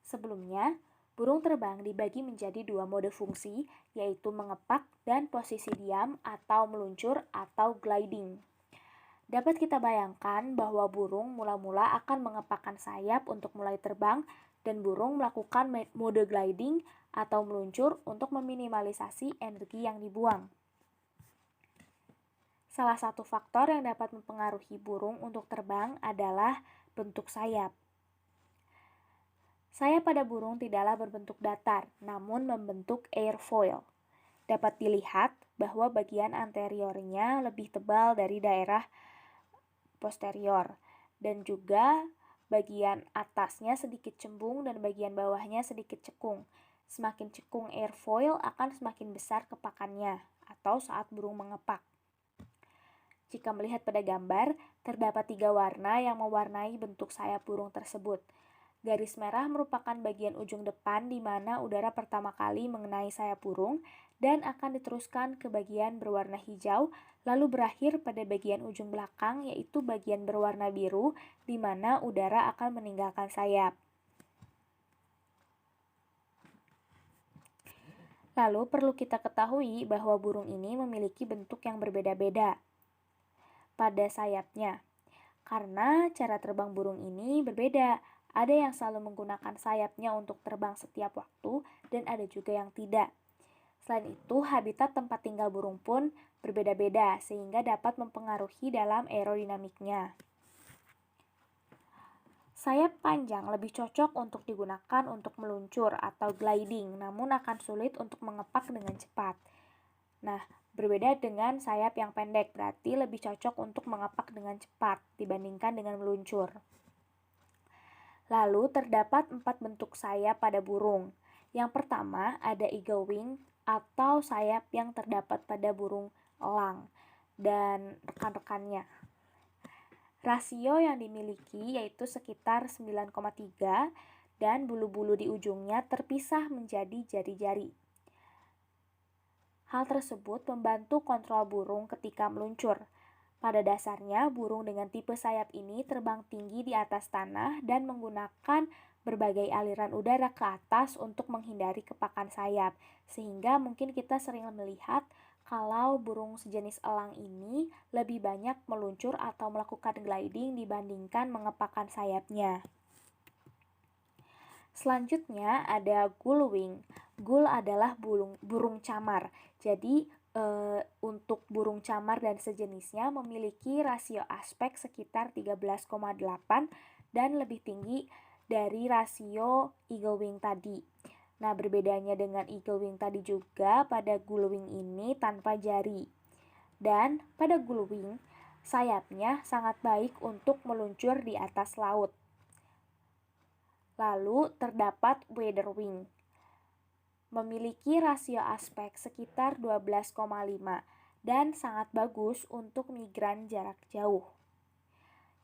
Sebelumnya, burung terbang dibagi menjadi dua mode fungsi, yaitu mengepak dan posisi diam atau meluncur atau gliding. Dapat kita bayangkan bahwa burung mula-mula akan mengepakkan sayap untuk mulai terbang, dan burung melakukan mode gliding atau meluncur untuk meminimalisasi energi yang dibuang. Salah satu faktor yang dapat mempengaruhi burung untuk terbang adalah bentuk sayap. Sayap pada burung tidaklah berbentuk datar, namun membentuk airfoil. Dapat dilihat bahwa bagian anteriornya lebih tebal dari daerah posterior, dan juga bagian atasnya sedikit cembung dan bagian bawahnya sedikit cekung. Semakin cekung airfoil akan semakin besar kepakannya, atau saat burung mengepak. Jika melihat pada gambar, terdapat 3 warna yang mewarnai bentuk sayap burung tersebut. Garis merah merupakan bagian ujung depan di mana udara pertama kali mengenai sayap burung dan akan diteruskan ke bagian berwarna hijau, lalu berakhir pada bagian ujung belakang yaitu bagian berwarna biru di mana udara akan meninggalkan sayap. Lalu perlu kita ketahui bahwa burung ini memiliki bentuk yang berbeda-beda pada sayapnya. Karena cara terbang burung ini berbeda. Ada yang selalu menggunakan sayapnya untuk terbang setiap waktu dan ada juga yang tidak. Selain itu, habitat tempat tinggal burung pun berbeda-beda sehingga dapat mempengaruhi dalam aerodinamiknya. Sayap panjang lebih cocok untuk digunakan untuk meluncur atau gliding, namun akan sulit untuk mengepak dengan cepat. Nah, berbeda dengan sayap yang pendek, berarti lebih cocok untuk mengepak dengan cepat dibandingkan dengan meluncur. Lalu terdapat 4 bentuk sayap pada burung. Yang pertama ada eagle wing atau sayap yang terdapat pada burung elang dan rekan-rekannya. Rasio yang dimiliki yaitu sekitar 9,3 dan bulu-bulu di ujungnya terpisah menjadi jari-jari. Hal tersebut membantu kontrol burung ketika meluncur. Pada dasarnya, burung dengan tipe sayap ini terbang tinggi di atas tanah dan menggunakan berbagai aliran udara ke atas untuk menghindari kepakan sayap. Sehingga mungkin kita sering melihat kalau burung sejenis elang ini lebih banyak meluncur atau melakukan gliding dibandingkan mengepakkan sayapnya. Selanjutnya ada gullwing. Gull adalah burung camar. Jadi untuk burung camar dan sejenisnya memiliki rasio aspek sekitar 13,8 dan lebih tinggi dari rasio eagle wing tadi. Nah, berbedanya dengan eagle wing tadi juga pada gullwing ini tanpa jari. Dan pada gullwing, sayapnya sangat baik untuk meluncur di atas laut. Lalu terdapat weatherwing. Memiliki rasio aspek sekitar 12,5 dan sangat bagus untuk migran jarak jauh.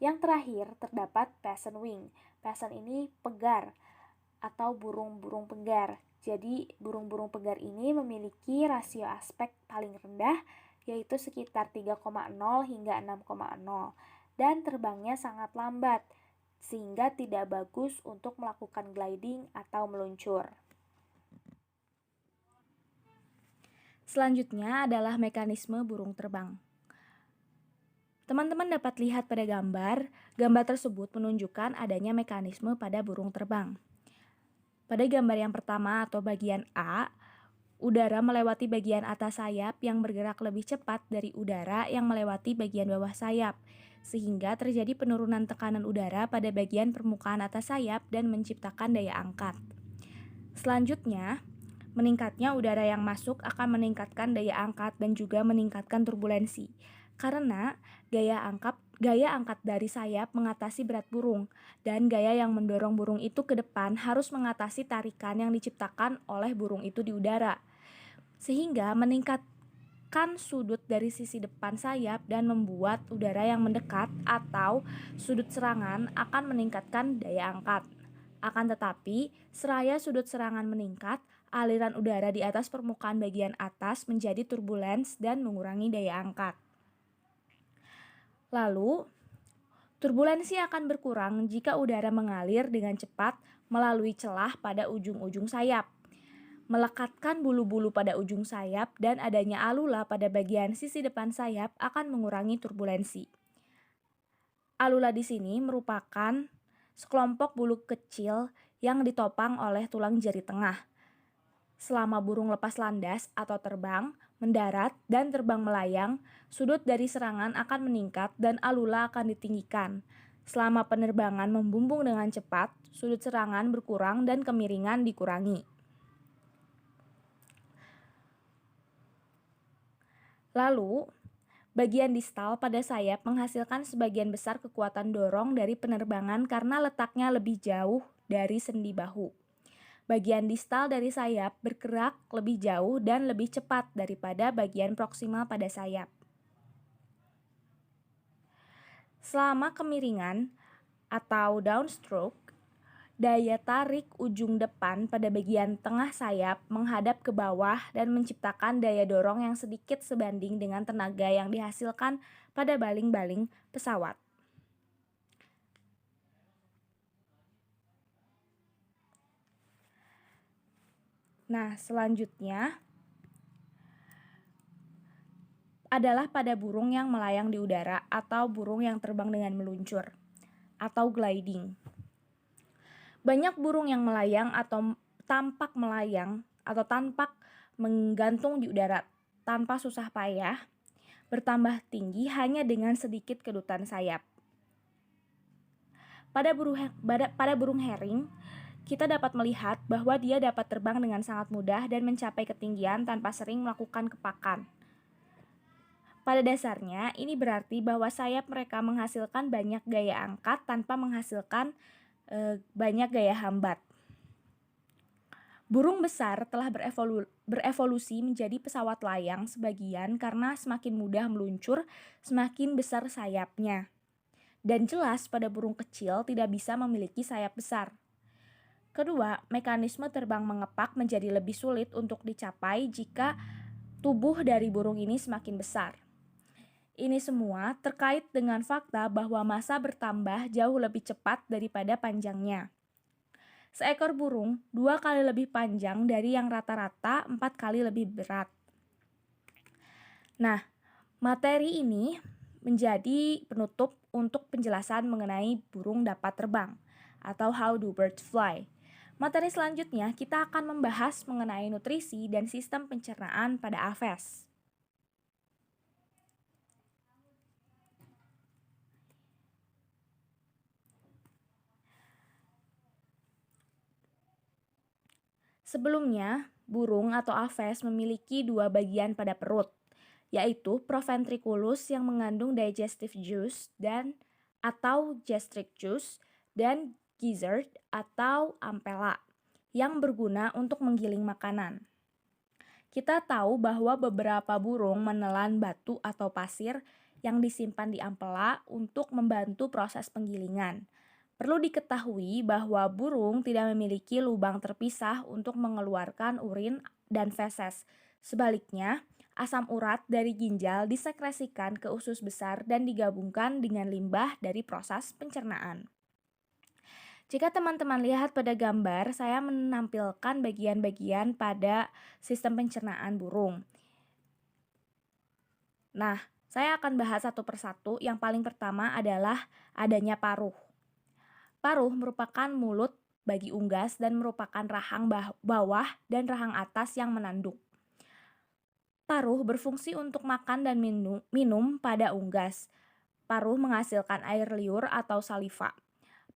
Yang terakhir terdapat pheasant wing. Pheasant ini pegar atau burung-burung pegar. Jadi burung-burung pegar ini memiliki rasio aspek paling rendah yaitu sekitar 3,0 hingga 6,0 dan terbangnya sangat lambat sehingga tidak bagus untuk melakukan gliding atau meluncur. Selanjutnya adalah mekanisme burung terbang. Teman-teman dapat lihat pada gambar tersebut menunjukkan adanya mekanisme pada burung terbang. Pada gambar yang pertama atau bagian A, udara melewati bagian atas sayap yang bergerak lebih cepat dari udara yang melewati bagian bawah sayap, sehingga terjadi penurunan tekanan udara pada bagian permukaan atas sayap dan menciptakan daya angkat. Selanjutnya, meningkatnya udara yang masuk akan meningkatkan daya angkat dan juga meningkatkan turbulensi. Karena gaya angkat dari sayap mengatasi berat burung dan gaya yang mendorong burung itu ke depan harus mengatasi tarikan yang diciptakan oleh burung itu di udara. Sehingga meningkatkan sudut dari sisi depan sayap dan membuat udara yang mendekat atau sudut serangan akan meningkatkan daya angkat. Akan tetapi, seraya sudut serangan meningkat, aliran udara di atas permukaan bagian atas menjadi turbulens dan mengurangi daya angkat. Lalu, turbulensi akan berkurang jika udara mengalir dengan cepat melalui celah pada ujung-ujung sayap. Melekatkan bulu-bulu pada ujung sayap dan adanya alula pada bagian sisi depan sayap akan mengurangi turbulensi. Alula di sini merupakan sekelompok bulu kecil yang ditopang oleh tulang jari tengah. Selama burung lepas landas atau terbang, mendarat, dan terbang melayang, sudut dari serangan akan meningkat dan alula akan ditinggikan. Selama penerbangan membumbung dengan cepat, sudut serangan berkurang dan kemiringan dikurangi. Lalu, bagian distal pada sayap menghasilkan sebagian besar kekuatan dorong dari penerbangan karena letaknya lebih jauh dari sendi bahu. Bagian distal dari sayap bergerak lebih jauh dan lebih cepat daripada bagian proksimal pada sayap.
Selama kemiringan atau downstroke, daya tarik ujung depan pada bagian tengah sayap menghadap ke bawah dan menciptakan daya dorong yang sedikit sebanding dengan tenaga yang dihasilkan pada baling-baling pesawat. Nah, selanjutnya adalah pada burung yang melayang di udara atau burung yang terbang dengan meluncur atau gliding. Banyak burung yang melayang atau tampak menggantung di udara tanpa susah payah, bertambah tinggi hanya dengan sedikit kedutan sayap. Pada burung herring, kita dapat melihat bahwa dia dapat terbang dengan sangat mudah dan mencapai ketinggian tanpa sering melakukan kepakan. Pada dasarnya, ini berarti bahwa sayap mereka menghasilkan banyak gaya angkat tanpa menghasilkan banyak gaya hambat. Burung besar telah berevolusi menjadi pesawat layang sebagian karena semakin mudah meluncur, semakin besar sayapnya. Dan jelas pada burung kecil tidak bisa memiliki sayap besar. Kedua, mekanisme terbang mengepak menjadi lebih sulit untuk dicapai jika tubuh dari burung ini semakin besar. Ini semua terkait dengan fakta bahwa massa bertambah jauh lebih cepat daripada panjangnya. Seekor burung 2 kali lebih panjang dari yang rata-rata 4 kali lebih berat. Nah, materi ini menjadi penutup untuk penjelasan mengenai burung dapat terbang atau how do birds fly. Materi selanjutnya kita akan membahas mengenai nutrisi dan sistem pencernaan pada aves. Sebelumnya, burung atau aves memiliki 2 bagian pada perut, yaitu proventriculus yang mengandung digestive juice atau gastric juice dan gizzard atau ampela yang berguna untuk menggiling makanan. Kita tahu bahwa beberapa burung menelan batu atau pasir yang disimpan di ampela untuk membantu proses penggilingan. Perlu diketahui bahwa burung tidak memiliki lubang terpisah untuk mengeluarkan urin dan feses. Sebaliknya, asam urat dari ginjal disekresikan ke usus besar dan digabungkan dengan limbah dari proses pencernaan. Jika teman-teman lihat pada gambar, saya menampilkan bagian-bagian pada sistem pencernaan burung. Nah, saya akan bahas satu persatu. Yang paling pertama adalah adanya paruh. Paruh merupakan mulut bagi unggas dan merupakan rahang bawah dan rahang atas yang menanduk. Paruh berfungsi untuk makan dan minum pada unggas. Paruh menghasilkan air liur atau saliva.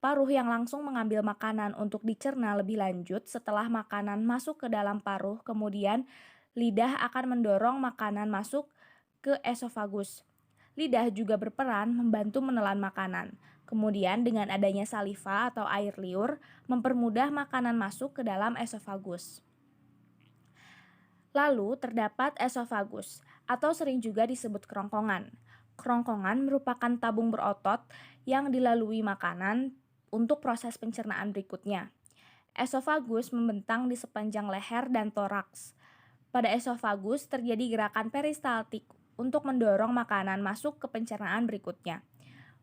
Paruh yang langsung mengambil makanan untuk dicerna lebih lanjut setelah makanan masuk ke dalam paruh, kemudian lidah akan mendorong makanan masuk ke esofagus. Lidah juga berperan membantu menelan makanan. Kemudian dengan adanya saliva atau air liur mempermudah makanan masuk ke dalam esofagus. Lalu terdapat esofagus atau sering juga disebut kerongkongan. Kerongkongan merupakan tabung berotot yang dilalui makanan untuk proses pencernaan berikutnya. Esofagus membentang di sepanjang leher dan toraks. Pada esofagus terjadi gerakan peristaltik untuk mendorong makanan masuk ke pencernaan berikutnya.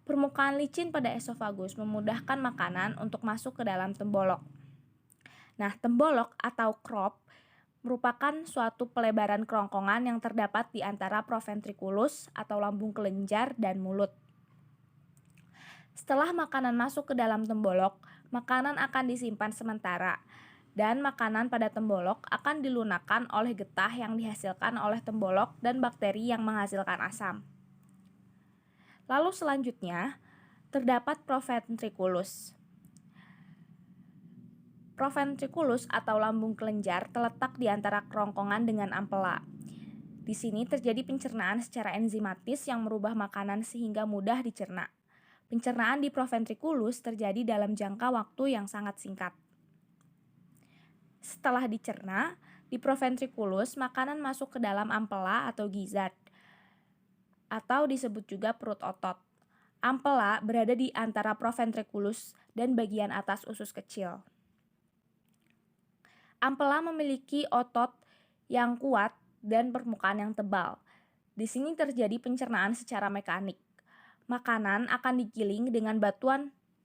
Permukaan licin pada esofagus memudahkan makanan untuk masuk ke dalam tembolok. Nah, tembolok atau crop merupakan suatu pelebaran kerongkongan yang terdapat di antara proventriculus atau lambung kelenjar dan mulut. Setelah makanan masuk ke dalam tembolok, makanan akan disimpan sementara dan makanan pada tembolok akan dilunakkan oleh getah yang dihasilkan oleh tembolok dan bakteri yang menghasilkan asam. Lalu selanjutnya, terdapat proventriculus. Proventriculus atau lambung kelenjar terletak di antara kerongkongan dengan ampela. Di sini terjadi pencernaan secara enzimatis yang merubah makanan sehingga mudah dicerna. Pencernaan di proventriculus terjadi dalam jangka waktu yang sangat singkat. Setelah dicerna, di proventriculus makanan masuk ke dalam ampela atau gizzard, atau disebut juga perut otot. Ampela berada di antara proventriculus dan bagian atas usus kecil. Ampela memiliki otot yang kuat dan permukaan yang tebal. Di sini terjadi pencernaan secara mekanik. Makanan akan digiling dengan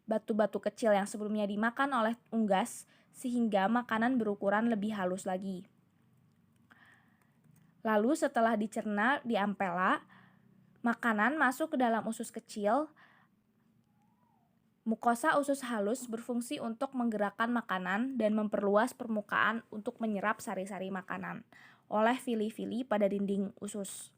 batu-batu kecil yang sebelumnya dimakan oleh unggas sehingga makanan berukuran lebih halus lagi. Lalu setelah dicerna di ampela, makanan masuk ke dalam usus kecil. Mukosa usus halus berfungsi untuk menggerakkan makanan dan memperluas permukaan untuk menyerap sari-sari makanan oleh vili-vili pada dinding usus.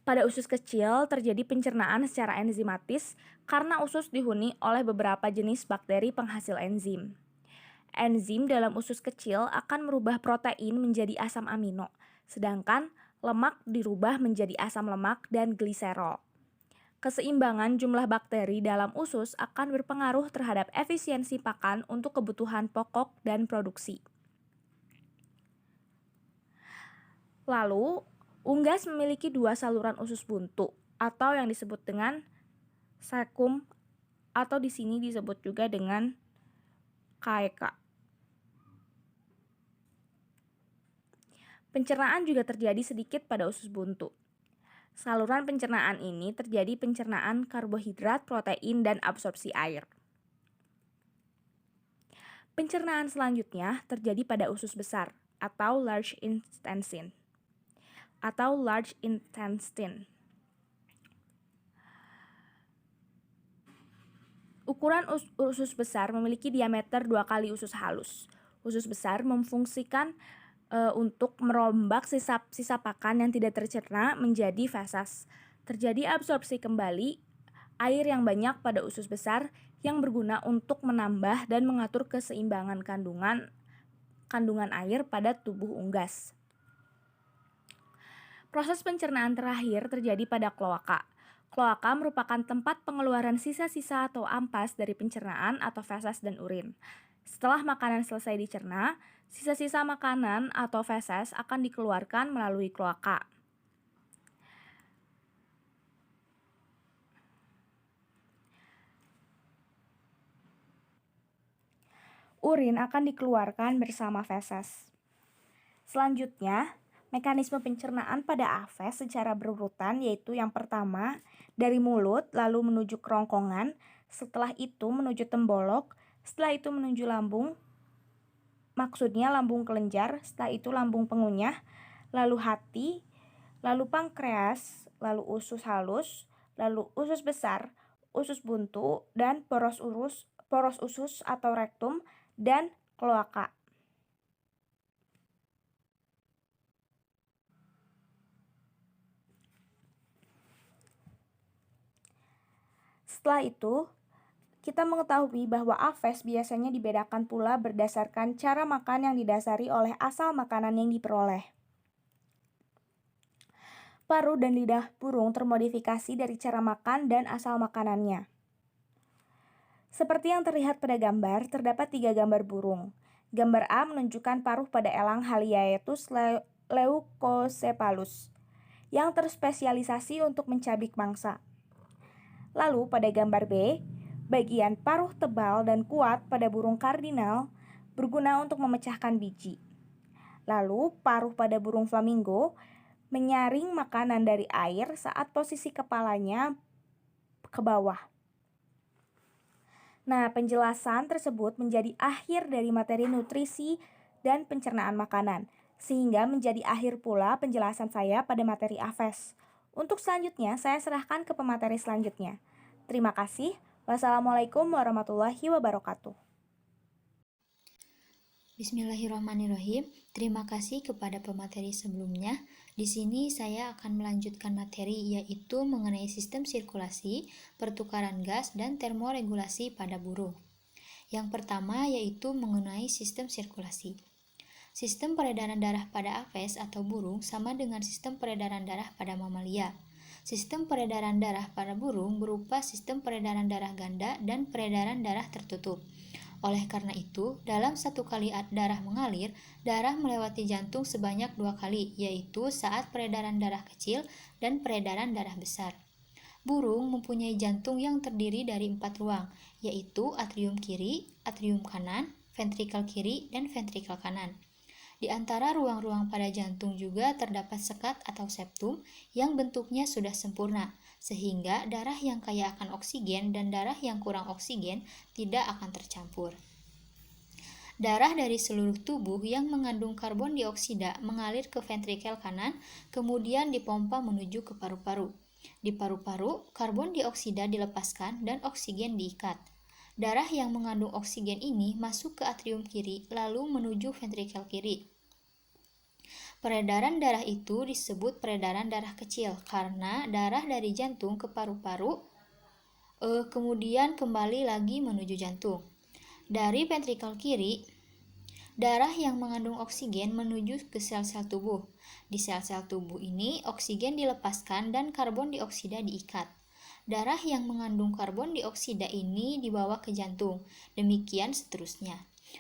Pada usus kecil terjadi pencernaan secara enzimatis karena usus dihuni oleh beberapa jenis bakteri penghasil enzim. Enzim dalam usus kecil akan merubah protein menjadi asam amino, sedangkan lemak dirubah menjadi asam lemak dan gliserol. Keseimbangan jumlah bakteri dalam usus akan berpengaruh terhadap efisiensi pakan untuk kebutuhan pokok dan produksi. Lalu, unggas memiliki dua saluran usus buntu atau yang disebut dengan cecum atau di sini disebut juga dengan caeca. Pencernaan juga terjadi sedikit pada usus buntu. Saluran pencernaan ini terjadi pencernaan karbohidrat, protein, dan absorpsi air. Pencernaan selanjutnya terjadi pada usus besar atau large intestine. Ukuran usus besar memiliki diameter 2 kali usus halus. Usus besar memfungsikan untuk merombak sisa pakan yang tidak tercerna menjadi feses. Terjadi absorpsi kembali air yang banyak pada usus besar yang berguna untuk menambah dan mengatur keseimbangan kandungan air pada tubuh unggas. Proses pencernaan terakhir terjadi pada kloaka. Kloaka merupakan tempat pengeluaran sisa-sisa atau ampas dari pencernaan atau feses dan urin. Setelah makanan selesai dicerna, sisa-sisa makanan atau feses akan dikeluarkan melalui kloaka. Urin akan dikeluarkan bersama feses. Selanjutnya, mekanisme pencernaan pada afes secara berurutan yaitu yang pertama dari mulut lalu menuju kerongkongan, setelah itu menuju tembolok, setelah itu menuju lambung, maksudnya lambung kelenjar, setelah itu lambung pengunyah, lalu hati, lalu pankreas, lalu usus halus, lalu usus besar, usus buntu, dan poros usus atau rektum, dan kloaka. Setelah itu, kita mengetahui bahwa afes biasanya dibedakan pula berdasarkan cara makan yang didasari oleh asal makanan yang diperoleh. Paru dan lidah burung termodifikasi dari cara makan dan asal makanannya. Seperti yang terlihat pada gambar, terdapat 3 gambar burung. Gambar A menunjukkan paruh pada elang Haliaetus leucocephalus yang terspesialisasi untuk mencabik mangsa. Lalu pada gambar B, bagian paruh tebal dan kuat pada burung kardinal berguna untuk memecahkan biji. Lalu paruh pada burung flamingo menyaring makanan dari air saat posisi kepalanya ke bawah. Nah, penjelasan tersebut menjadi akhir dari materi nutrisi dan pencernaan makanan, sehingga menjadi akhir pula penjelasan saya pada materi afes. Untuk selanjutnya, saya serahkan ke pemateri selanjutnya. Terima kasih. Wassalamualaikum warahmatullahi wabarakatuh.
Bismillahirrahmanirrahim. Terima kasih kepada pemateri sebelumnya. Di sini saya akan melanjutkan materi yaitu mengenai sistem sirkulasi, pertukaran gas, dan termoregulasi pada burung. Yang pertama yaitu mengenai sistem sirkulasi. Sistem peredaran darah pada aves atau burung sama dengan sistem peredaran darah pada mamalia. Sistem peredaran darah pada burung berupa sistem peredaran darah ganda dan peredaran darah tertutup. Oleh karena itu, dalam 1 kali darah mengalir, darah melewati jantung sebanyak 2 kali, yaitu saat peredaran darah kecil dan peredaran darah besar. Burung mempunyai jantung yang terdiri dari 4 ruang, yaitu atrium kiri, atrium kanan, ventrikel kiri, dan ventrikel kanan. Di antara ruang-ruang pada jantung juga terdapat sekat atau septum yang bentuknya sudah sempurna, sehingga darah yang kaya akan oksigen dan darah yang kurang oksigen tidak akan tercampur. Darah dari seluruh tubuh yang mengandung karbon dioksida mengalir ke ventrikel kanan, kemudian dipompa menuju ke paru-paru. Di paru-paru, karbon dioksida dilepaskan dan oksigen diikat. Darah yang mengandung oksigen ini masuk ke atrium kiri lalu menuju ventrikel kiri. Peredaran darah itu disebut peredaran darah kecil karena darah dari jantung ke paru-paru kemudian kembali lagi menuju jantung. Dari ventrikel kiri, darah yang mengandung oksigen menuju ke sel-sel tubuh. Di sel-sel tubuh ini, oksigen dilepaskan dan karbon dioksida diikat. Darah yang mengandung karbon dioksida ini dibawa ke jantung. Demikian seterusnya.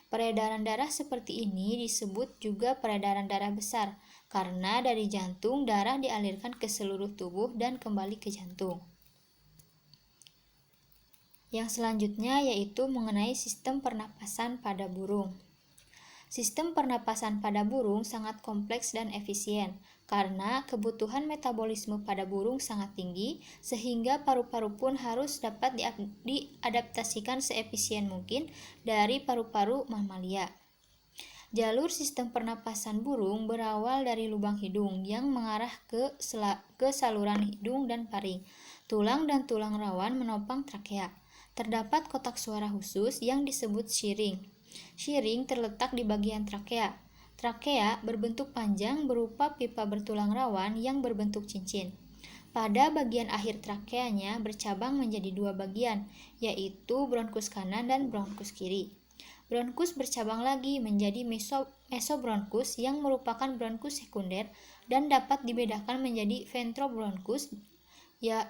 Peredaran darah seperti ini disebut juga peredaran darah besar, karena dari jantung darah dialirkan ke seluruh tubuh dan kembali ke jantung. Yang selanjutnya yaitu mengenai sistem pernapasan pada burung. Sistem pernapasan pada burung sangat kompleks dan efisien karena kebutuhan metabolisme pada burung sangat tinggi sehingga paru-paru pun harus dapat diadaptasikan seefisien mungkin dari paru-paru mamalia. Jalur sistem pernapasan burung berawal dari lubang hidung yang mengarah ke saluran hidung dan paring. Tulang dan tulang rawan menopang trakea. Terdapat kotak suara khusus yang disebut syring. Syring terletak di bagian trakea. Trakea berbentuk panjang berupa pipa bertulang rawan yang berbentuk cincin. Pada bagian akhir trakeanya bercabang menjadi 2 bagian, yaitu bronkus kanan dan bronkus kiri. Bronkus bercabang lagi menjadi mesobronkus yang merupakan bronkus sekunder dan dapat dibedakan menjadi ventrobronkus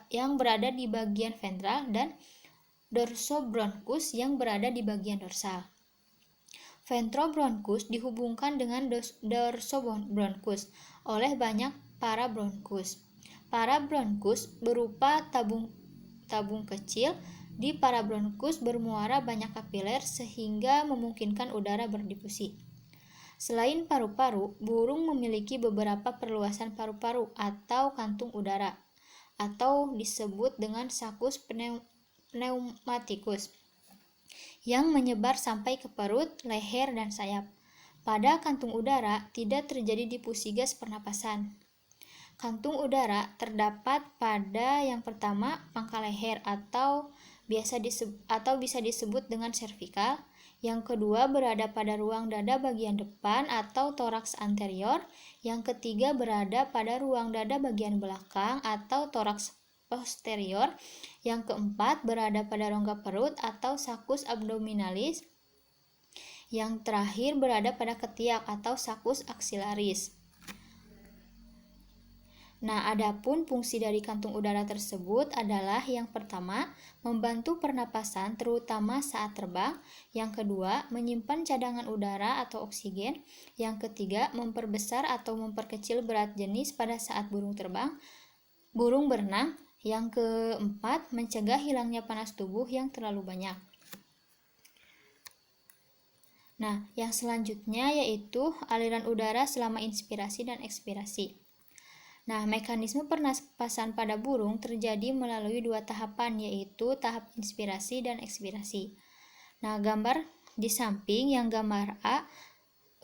yang berada di bagian ventral dan dorsobronkus yang berada di bagian dorsal. Ventrobronkus dihubungkan dengan dorsobronkus oleh banyak parabronkus. Parabronkus berupa tabung kecil. Di parabronkus bermuara banyak kapiler sehingga memungkinkan udara berdifusi. Selain paru-paru, burung memiliki beberapa perluasan paru-paru atau kantung udara, atau disebut dengan sakus pneumatikus, yang menyebar sampai ke perut, leher, dan sayap. Pada kantung udara tidak terjadi difusi gas pernapasan. Kantung udara terdapat pada yang pertama pangkal leher atau bisa disebut dengan servikal. Yang kedua berada pada ruang dada bagian depan atau toraks anterior. Yang ketiga berada pada ruang dada bagian belakang atau toraks posterior. Yang keempat berada pada rongga perut atau sakus abdominalis. Yang terakhir berada pada ketiak atau sakus axillaris. Nah, adapun fungsi dari kantung udara tersebut adalah yang pertama, membantu pernapasan terutama saat terbang. Yang kedua, menyimpan cadangan udara atau oksigen. Yang ketiga, memperbesar atau memperkecil berat jenis pada saat burung berenang. Yang keempat, mencegah hilangnya panas tubuh yang terlalu banyak. Nah, yang selanjutnya yaitu aliran udara selama inspirasi dan ekspirasi. Nah, mekanisme pernapasan pada burung terjadi melalui 2 tahapan, yaitu tahap inspirasi dan ekspirasi. Nah, gambar di samping yang gambar A,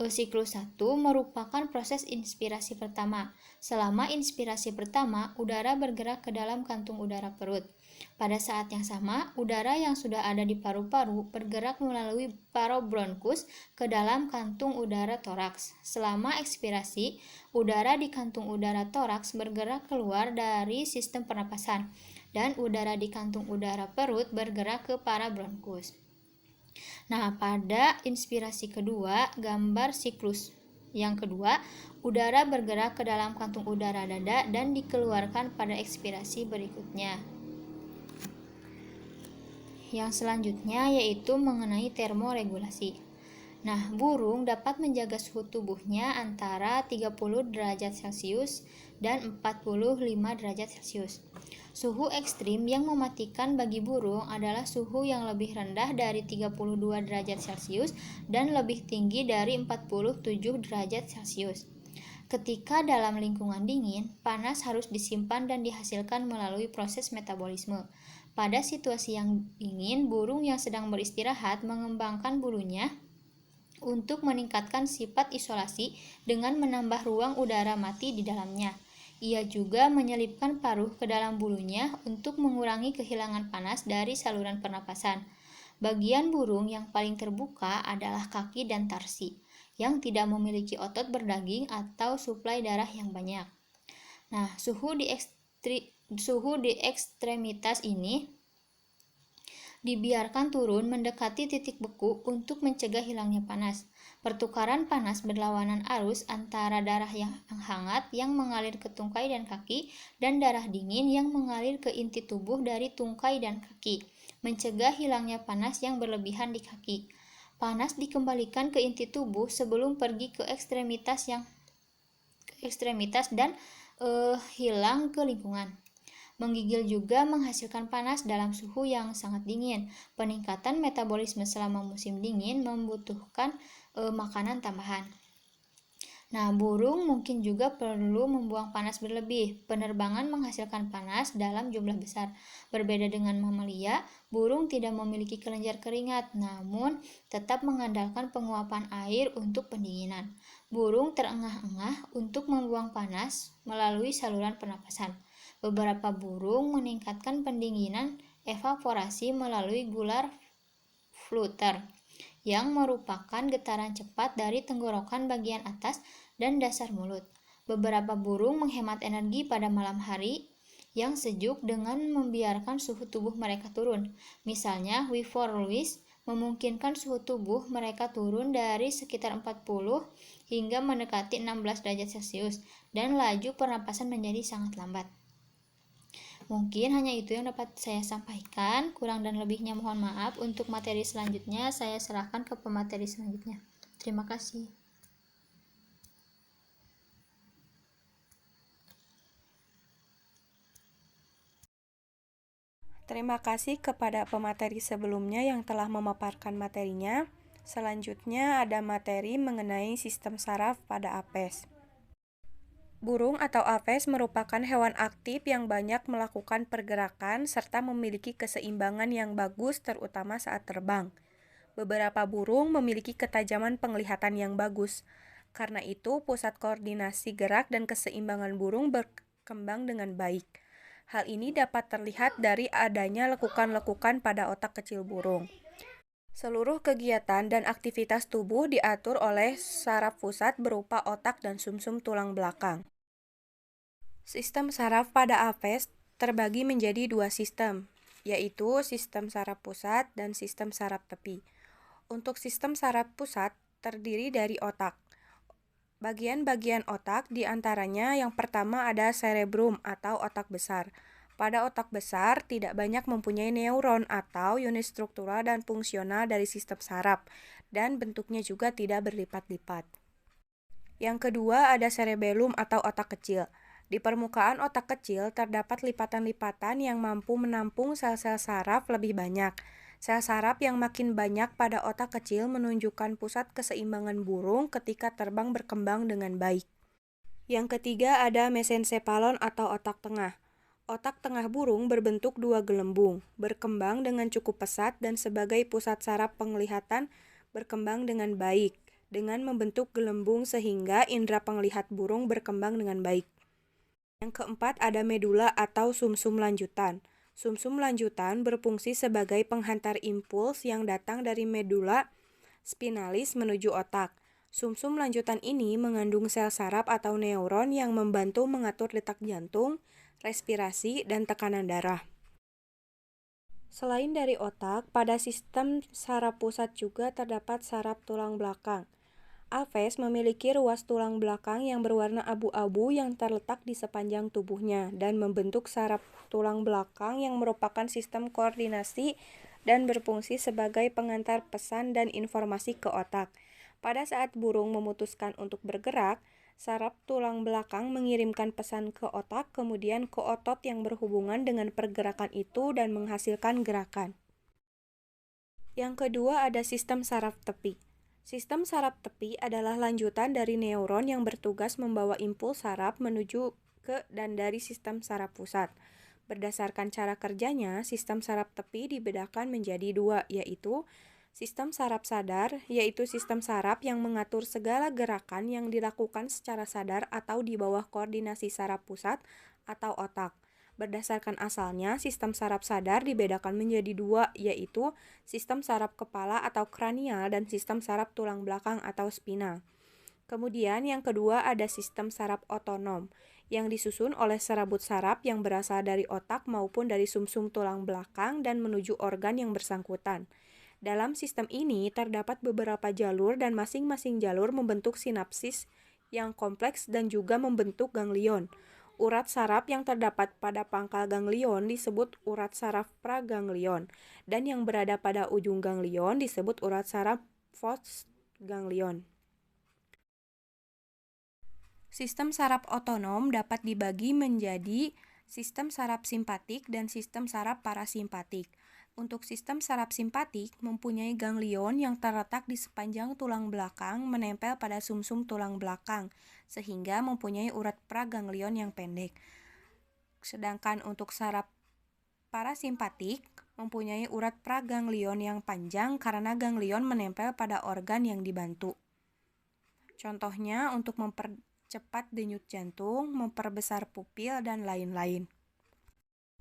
siklus 1 merupakan proses inspirasi pertama. Selama inspirasi pertama, udara bergerak ke dalam kantung udara perut. Pada saat yang sama, udara yang sudah ada di paru-paru bergerak melalui parabronkus ke dalam kantung udara toraks. Selama ekspirasi, udara di kantung udara toraks bergerak keluar dari sistem pernapasan, dan udara di kantung udara perut bergerak ke parabronkus. Nah, pada inspirasi kedua, gambar siklus yang kedua, udara bergerak ke dalam kantung udara dada dan dikeluarkan pada ekspirasi berikutnya. Yang selanjutnya yaitu mengenai termoregulasi. Nah, burung dapat menjaga suhu tubuhnya antara 30 derajat Celcius dan 45 derajat Celcius. Suhu ekstrim yang mematikan bagi burung adalah suhu yang lebih rendah dari 32 derajat Celcius dan lebih tinggi dari 47 derajat Celcius. Ketika dalam lingkungan dingin, panas harus disimpan dan dihasilkan melalui proses metabolisme. Pada situasi yang dingin, burung yang sedang beristirahat mengembangkan bulunya untuk meningkatkan sifat isolasi dengan menambah ruang udara mati di dalamnya. Ia juga menyelipkan paruh ke dalam bulunya untuk mengurangi kehilangan panas dari saluran pernapasan. Bagian burung yang paling terbuka adalah kaki dan tarsi, yang tidak memiliki otot berdaging atau suplai darah yang banyak. Nah, suhu di ekstremitas ini dibiarkan turun mendekati titik beku untuk mencegah hilangnya panas. Pertukaran panas berlawanan arus antara darah yang hangat yang mengalir ke tungkai dan kaki dan darah dingin yang mengalir ke inti tubuh dari tungkai dan kaki, mencegah hilangnya panas yang berlebihan di kaki. Panas dikembalikan ke inti tubuh sebelum pergi ke ekstremitas dan hilang ke lingkungan. Menggigil juga menghasilkan panas dalam suhu yang sangat dingin. Peningkatan metabolisme selama musim dingin membutuhkan makanan tambahan. Nah, burung mungkin juga perlu membuang panas berlebih. Penerbangan menghasilkan panas dalam jumlah besar. Berbeda dengan mamalia, burung tidak memiliki kelenjar keringat, namun tetap mengandalkan penguapan air untuk pendinginan. Burung terengah-engah untuk membuang panas melalui saluran pernapasan. Beberapa burung meningkatkan pendinginan evaporasi melalui gular flutter, yang merupakan getaran cepat dari tenggorokan bagian atas dan dasar mulut. Beberapa burung menghemat energi pada malam hari yang sejuk dengan membiarkan suhu tubuh mereka turun. Misalnya, Whippoorwill memungkinkan suhu tubuh mereka turun dari sekitar 40 hingga mendekati 16 derajat Celcius dan laju pernapasan menjadi sangat lambat. Mungkin hanya itu yang dapat saya sampaikan, kurang dan lebihnya mohon maaf. Untuk materi selanjutnya saya serahkan ke pemateri selanjutnya. Terima kasih.
Terima kasih kepada pemateri sebelumnya yang telah memaparkan materinya. Selanjutnya ada materi mengenai sistem saraf pada apes. Burung atau apes merupakan hewan aktif yang banyak melakukan pergerakan serta memiliki keseimbangan yang bagus terutama saat terbang. Beberapa burung memiliki ketajaman penglihatan yang bagus. Karena itu, pusat koordinasi gerak dan keseimbangan burung berkembang dengan baik. Hal ini dapat terlihat dari adanya lekukan-lekukan pada otak kecil burung. Seluruh kegiatan dan aktivitas tubuh diatur oleh saraf pusat berupa otak dan sumsum tulang belakang. Sistem saraf pada apes terbagi menjadi dua sistem, yaitu sistem saraf pusat dan sistem saraf tepi. Untuk sistem saraf pusat terdiri dari otak. Bagian-bagian otak diantaranya yang pertama ada cerebrum atau otak besar. Pada otak besar tidak banyak mempunyai neuron atau unit struktural dan fungsional dari sistem saraf, dan bentuknya juga tidak berlipat-lipat. Yang kedua ada cerebellum atau otak kecil. Di permukaan otak kecil terdapat lipatan-lipatan yang mampu menampung sel-sel saraf lebih banyak. Sel saraf yang makin banyak pada otak kecil menunjukkan pusat keseimbangan burung ketika terbang berkembang dengan baik. Yang ketiga ada mesencephalon atau otak tengah. Otak tengah burung berbentuk dua gelembung, berkembang dengan cukup pesat dan sebagai pusat saraf penglihatan berkembang dengan baik, dengan membentuk gelembung sehingga indera penglihat burung berkembang dengan baik. Yang keempat ada medula atau sumsum lanjutan. Sumsum lanjutan berfungsi sebagai penghantar impuls yang datang dari medula spinalis menuju otak. Sumsum lanjutan ini mengandung sel saraf atau neuron yang membantu mengatur detak jantung, respirasi, dan tekanan darah. Selain dari otak, pada sistem saraf pusat juga terdapat saraf tulang belakang. Apes memiliki ruas tulang belakang yang berwarna abu-abu yang terletak di sepanjang tubuhnya dan membentuk saraf tulang belakang yang merupakan sistem koordinasi dan berfungsi sebagai pengantar pesan dan informasi ke otak. Pada saat burung memutuskan untuk bergerak, saraf tulang belakang mengirimkan pesan ke otak, kemudian ke otot yang berhubungan dengan pergerakan itu dan menghasilkan gerakan. Yang kedua ada sistem saraf tepi. Sistem saraf tepi adalah lanjutan dari neuron yang bertugas membawa impuls saraf menuju ke dan dari sistem saraf pusat. Berdasarkan cara kerjanya, sistem saraf tepi dibedakan menjadi dua, yaitu sistem saraf sadar, yaitu sistem saraf yang mengatur segala gerakan yang dilakukan secara sadar atau di bawah koordinasi saraf pusat atau otak. Berdasarkan asalnya, sistem saraf sadar dibedakan menjadi dua, yaitu sistem saraf kepala atau kranial dan sistem saraf tulang belakang atau spinal. Kemudian yang kedua ada sistem saraf otonom, yang disusun oleh serabut saraf yang berasal dari otak maupun dari sumsum tulang belakang dan menuju organ yang bersangkutan. Dalam sistem ini terdapat beberapa jalur dan masing-masing jalur membentuk sinapsis yang kompleks dan juga membentuk ganglion. Urat saraf yang terdapat pada pangkal ganglion disebut urat saraf praganglion, dan yang berada pada ujung ganglion disebut urat saraf postganglion. Sistem saraf otonom dapat dibagi menjadi sistem saraf simpatik dan sistem saraf parasimpatik. Untuk sistem saraf simpatik mempunyai ganglion yang terletak di sepanjang tulang belakang menempel pada sumsum tulang belakang, sehingga mempunyai urat praganglion yang pendek. Sedangkan untuk saraf parasimpatik mempunyai urat praganglion yang panjang karena ganglion menempel pada organ yang dibantu. Contohnya untuk mempercepat denyut jantung, memperbesar pupil, dan lain-lain.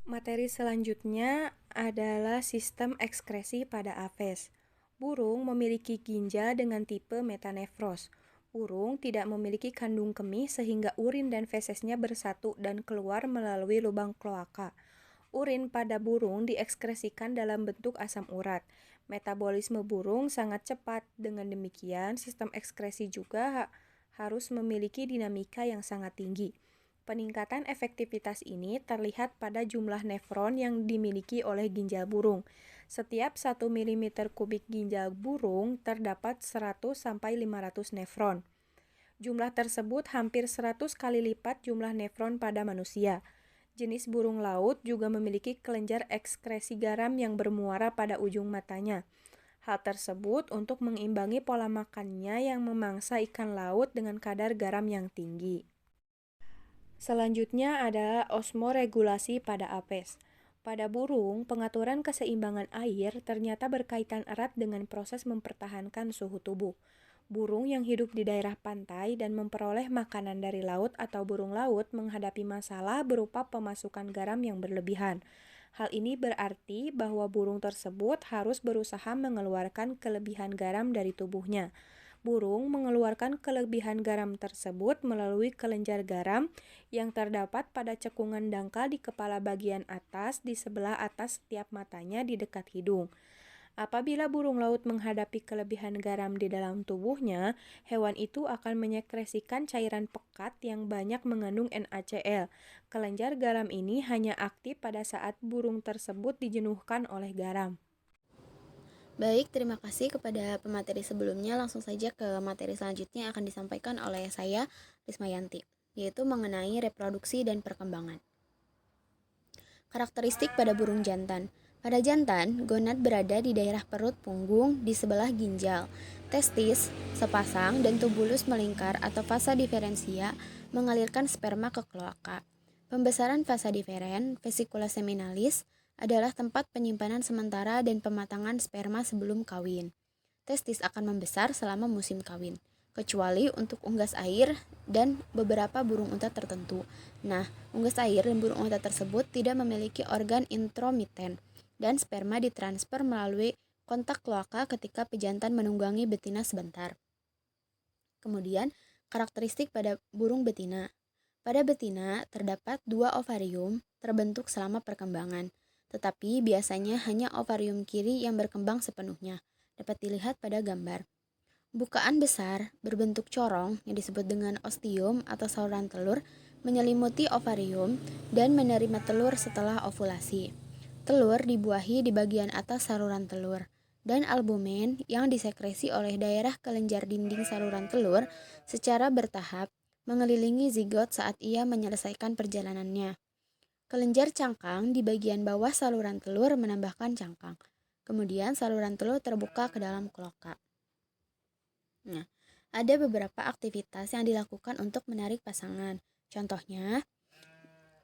Materi selanjutnya adalah sistem ekskresi pada apes. Burung memiliki ginjal dengan tipe metanefros. Burung tidak memiliki kandung kemih sehingga urin dan fesesnya bersatu dan keluar melalui lubang kloaka. Urin pada burung diekskresikan dalam bentuk asam urat. Metabolisme burung sangat cepat. Dengan demikian, sistem ekskresi juga harus memiliki dinamika yang sangat tinggi. Peningkatan efektivitas ini terlihat pada jumlah nefron yang dimiliki oleh ginjal burung. Setiap 1 mm kubik ginjal burung terdapat 100-500 nefron. Jumlah tersebut hampir 100 kali lipat jumlah nefron pada manusia. Jenis burung laut juga memiliki kelenjar ekskresi garam yang bermuara pada ujung matanya. Hal tersebut untuk mengimbangi pola makannya yang memangsa ikan laut dengan kadar garam yang tinggi. Selanjutnya adalah osmoregulasi pada apes. Pada burung, pengaturan keseimbangan air ternyata berkaitan erat dengan proses mempertahankan suhu tubuh. Burung yang hidup di daerah pantai dan memperoleh makanan dari laut atau burung laut menghadapi masalah berupa pemasukan garam yang berlebihan. Hal ini berarti bahwa burung tersebut harus berusaha mengeluarkan kelebihan garam dari tubuhnya. Burung mengeluarkan kelebihan garam tersebut melalui kelenjar garam yang terdapat pada cekungan dangkal di kepala bagian atas di sebelah atas setiap matanya di dekat hidung. Apabila burung laut menghadapi kelebihan garam di dalam tubuhnya, hewan itu akan menyekresikan cairan pekat yang banyak mengandung NaCl. Kelenjar garam ini hanya aktif pada saat burung tersebut dijenuhkan oleh garam.
Baik, terima kasih kepada pemateri sebelumnya. Langsung saja ke materi selanjutnya yang akan disampaikan oleh saya, Rismayanti, yaitu mengenai reproduksi dan perkembangan. Karakteristik pada burung jantan. Pada jantan, gonad berada di daerah perut punggung di sebelah ginjal. Testis, sepasang, dan tubulus melingkar atau vasa diferensia mengalirkan sperma ke kloaka. Pembesaran vasa diferen, vesicula seminalis, adalah tempat penyimpanan sementara dan pematangan sperma sebelum kawin. Testis akan membesar selama musim kawin, kecuali untuk unggas air dan beberapa burung unta tertentu. Nah, unggas air dan burung unta tersebut tidak memiliki organ intromiten, dan sperma ditransfer melalui kontak kloaka ketika pejantan menunggangi betina sebentar. Kemudian, karakteristik pada burung betina. Pada betina, terdapat 2 ovarium terbentuk selama perkembangan. Tetapi biasanya hanya ovarium kiri yang berkembang sepenuhnya, dapat dilihat pada gambar. Bukaan besar berbentuk corong yang disebut dengan ostium atau saluran telur menyelimuti ovarium dan menerima telur setelah ovulasi. Telur dibuahi di bagian atas saluran telur. dan albumen yang disekresi oleh daerah kelenjar dinding saluran telur secara bertahap mengelilingi zigot saat ia menyelesaikan perjalanannya. Kelenjar cangkang di bagian bawah saluran telur menambahkan cangkang. Kemudian saluran telur terbuka ke dalam kloaka. Nah, ada beberapa aktivitas yang dilakukan untuk menarik pasangan. Contohnya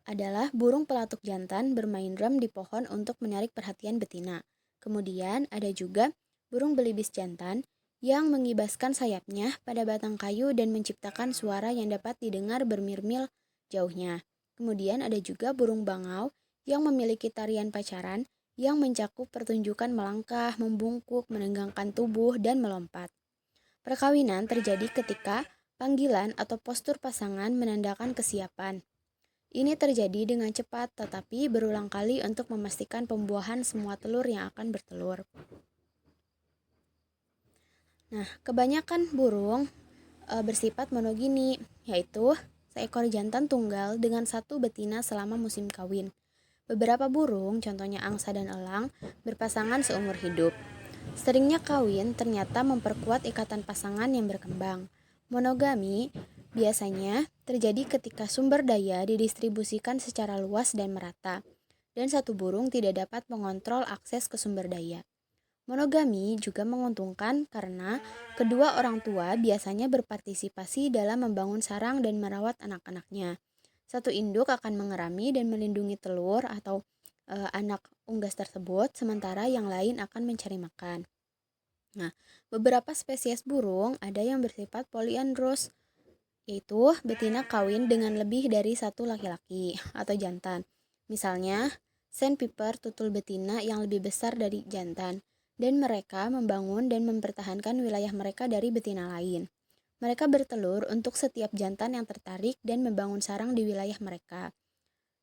adalah burung pelatuk jantan bermain drum di pohon untuk menarik perhatian betina. Kemudian ada juga burung belibis jantan yang mengibaskan sayapnya pada batang kayu dan menciptakan suara yang dapat didengar bermil-mil jauhnya. Kemudian ada juga burung bangau yang memiliki tarian pacaran yang mencakup pertunjukan melangkah, membungkuk, menenggangkan tubuh, dan melompat. Perkawinan terjadi ketika panggilan atau postur pasangan menandakan kesiapan. Ini terjadi dengan cepat tetapi berulang kali untuk memastikan pembuahan semua telur yang akan bertelur. Nah, kebanyakan burung bersifat monogini, yaitu seekor jantan tunggal dengan satu betina selama musim kawin. Beberapa burung, contohnya angsa dan elang, berpasangan seumur hidup. Seringnya kawin ternyata memperkuat ikatan pasangan yang berkembang. Monogami biasanya terjadi ketika sumber daya didistribusikan secara luas dan merata, dan satu burung tidak dapat mengontrol akses ke sumber daya. Monogami juga menguntungkan karena kedua orang tua biasanya berpartisipasi dalam membangun sarang dan merawat anak-anaknya. Satu induk akan mengerami dan melindungi telur atau anak unggas tersebut, sementara yang lain akan mencari makan. Nah, beberapa spesies burung ada yang bersifat polyandrous, yaitu betina kawin dengan lebih dari satu laki-laki atau jantan. Misalnya, sandpiper tutul betina yang lebih besar dari jantan, dan mereka membangun dan mempertahankan wilayah mereka dari betina lain. Mereka bertelur untuk setiap jantan yang tertarik dan membangun sarang di wilayah mereka.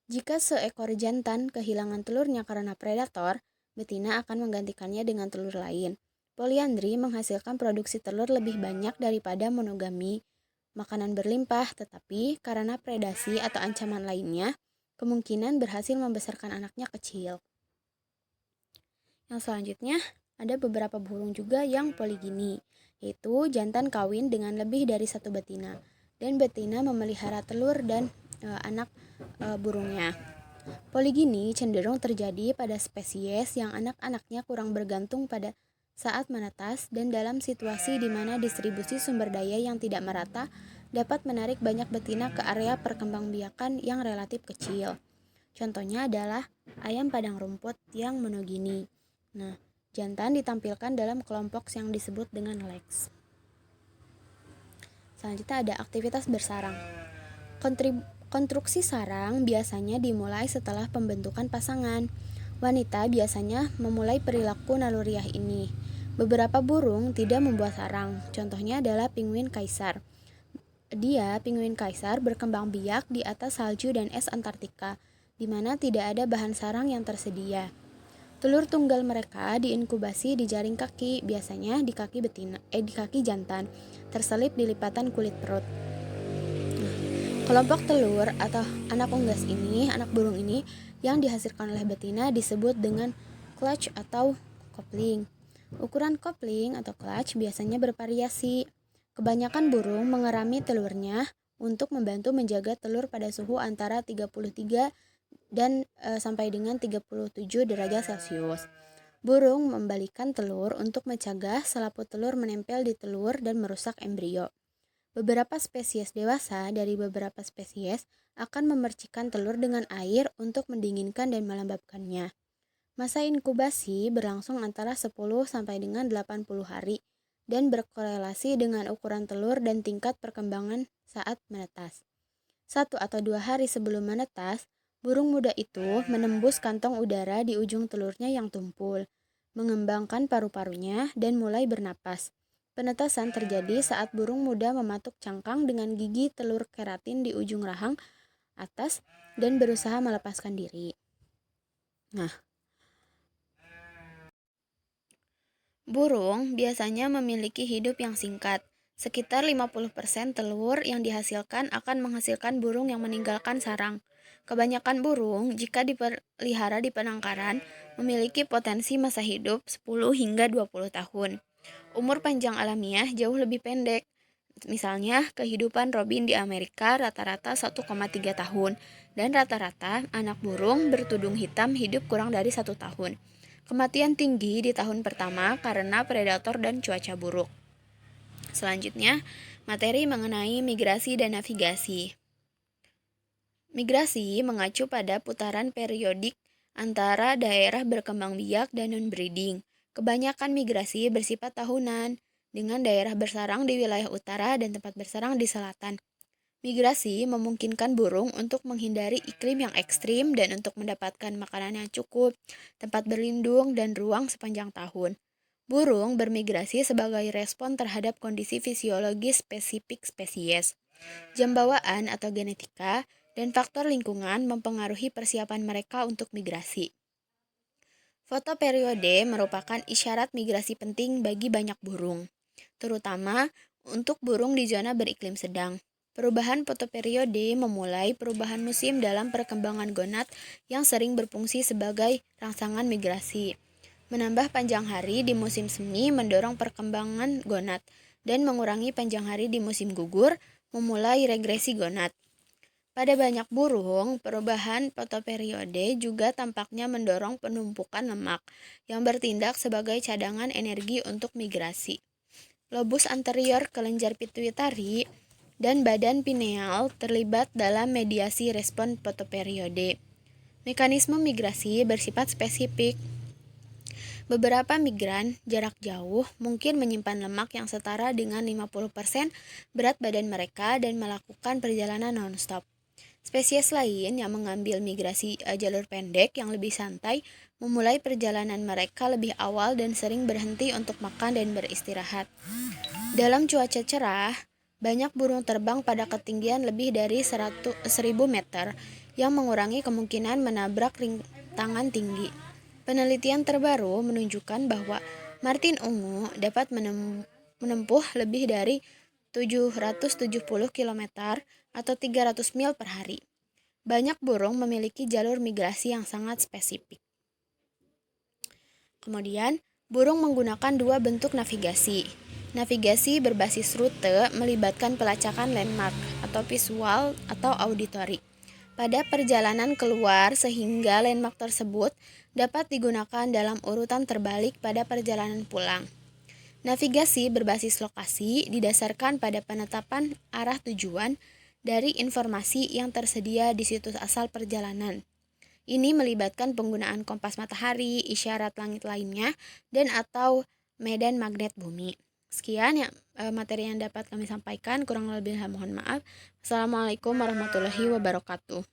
Jika seekor jantan kehilangan telurnya karena predator, betina akan menggantikannya dengan telur lain. Poliandri menghasilkan produksi telur lebih banyak daripada monogami. Makanan berlimpah, tetapi karena predasi atau ancaman lainnya, kemungkinan berhasil membesarkan anaknya kecil. Yang selanjutnya, ada beberapa burung juga yang poligini, yaitu jantan kawin dengan lebih dari satu betina, dan betina memelihara telur dan anak burungnya. Poligini cenderung terjadi pada spesies yang anak-anaknya kurang bergantung pada saat menetas dan dalam situasi di mana distribusi sumber daya yang tidak merata dapat menarik banyak betina ke area perkembangbiakan yang relatif kecil. Contohnya adalah ayam padang rumput yang monogini. Nah, jantan ditampilkan dalam kelompok yang disebut dengan leks. Selanjutnya ada aktivitas bersarang. Konstruksi sarang biasanya dimulai setelah pembentukan pasangan. Wanita biasanya memulai perilaku naluriah ini. Beberapa burung tidak membuat sarang, contohnya adalah penguin kaisar. Penguin kaisar berkembang biak di atas salju dan es Antartika, di mana tidak ada bahan sarang yang tersedia. Telur tunggal mereka diinkubasi di jaring kaki, biasanya di kaki jantan, terselip di lipatan kulit perut. Kelompok telur atau anak unggas ini, anak burung ini yang dihasilkan oleh betina disebut dengan clutch atau coupling. Ukuran coupling atau clutch biasanya bervariasi. Kebanyakan burung mengerami telurnya untuk membantu menjaga telur pada suhu antara 33 dan sampai dengan 37 derajat Celcius. Burung membalikan telur untuk mencegah selaput telur menempel di telur dan merusak embrio. Beberapa spesies dewasa dari beberapa spesies akan memercikkan telur dengan air untuk mendinginkan dan melembabkannya. Masa inkubasi berlangsung antara 10 sampai dengan 80 hari dan berkorelasi dengan ukuran telur dan tingkat perkembangan saat menetas. 1 atau 2 hari sebelum menetas, burung muda itu menembus kantong udara di ujung telurnya yang tumpul, mengembangkan paru-parunya dan mulai bernapas. Penetasan terjadi saat burung muda mematuk cangkang dengan gigi telur keratin di ujung rahang atas dan berusaha melepaskan diri. Nah, burung biasanya memiliki hidup yang singkat. Sekitar 50% telur yang dihasilkan akan menghasilkan burung yang meninggalkan sarang. Kebanyakan burung, jika dipelihara di penangkaran, memiliki potensi masa hidup 10 hingga 20 tahun. Umur panjang alamiah jauh lebih pendek. Misalnya, kehidupan robin di Amerika rata-rata 1,3 tahun, dan rata-rata anak burung bertudung hitam hidup kurang dari 1 tahun. Kematian tinggi di tahun pertama karena predator dan cuaca buruk. Selanjutnya, materi mengenai migrasi dan navigasi. Migrasi mengacu pada putaran periodik antara daerah berkembang biak dan non-breeding. Kebanyakan migrasi bersifat tahunan, dengan daerah bersarang di wilayah utara dan tempat bersarang di selatan. Migrasi memungkinkan burung untuk menghindari iklim yang ekstrim dan untuk mendapatkan makanan yang cukup, tempat berlindung, dan ruang sepanjang tahun. Burung bermigrasi sebagai respon terhadap kondisi fisiologis spesifik spesies. Jam bawaan atau genetika dan faktor lingkungan mempengaruhi persiapan mereka untuk migrasi. Foto periode merupakan isyarat migrasi penting bagi banyak burung, terutama untuk burung di zona beriklim sedang. Perubahan fotoperiode memulai perubahan musim dalam perkembangan gonad yang sering berfungsi sebagai rangsangan migrasi. Menambah panjang hari di musim semi mendorong perkembangan gonad, dan mengurangi panjang hari di musim gugur memulai regresi gonad. Pada banyak burung, perubahan fotoperiode juga tampaknya mendorong penumpukan lemak yang bertindak sebagai cadangan energi untuk migrasi. Lobus anterior kelenjar pituitari dan badan pineal terlibat dalam mediasi respon fotoperiode. Mekanisme migrasi bersifat spesifik. Beberapa migran jarak jauh mungkin menyimpan lemak yang setara dengan 50% berat badan mereka dan melakukan perjalanan non-stop. Spesies lain yang mengambil migrasi jalur pendek yang lebih santai memulai perjalanan mereka lebih awal dan sering berhenti untuk makan dan beristirahat. Dalam cuaca cerah, banyak burung terbang pada ketinggian lebih dari 1000 meter yang mengurangi kemungkinan menabrak rintangan tinggi. Penelitian terbaru menunjukkan bahwa martin ungu dapat menempuh lebih dari 770 km atau 300 mil per hari. Banyak burung memiliki jalur migrasi yang sangat spesifik. Kemudian, burung menggunakan dua bentuk navigasi. Navigasi berbasis rute melibatkan pelacakan landmark atau visual atau auditory pada perjalanan keluar sehingga landmark tersebut dapat digunakan dalam urutan terbalik pada perjalanan pulang. Navigasi berbasis lokasi didasarkan pada penetapan arah tujuan dari informasi yang tersedia di situs asal perjalanan. Ini melibatkan penggunaan kompas matahari, isyarat langit lainnya, dan atau medan magnet bumi. Sekian materi yang dapat kami sampaikan, kurang lebih mohon maaf. Assalamualaikum warahmatullahi wabarakatuh.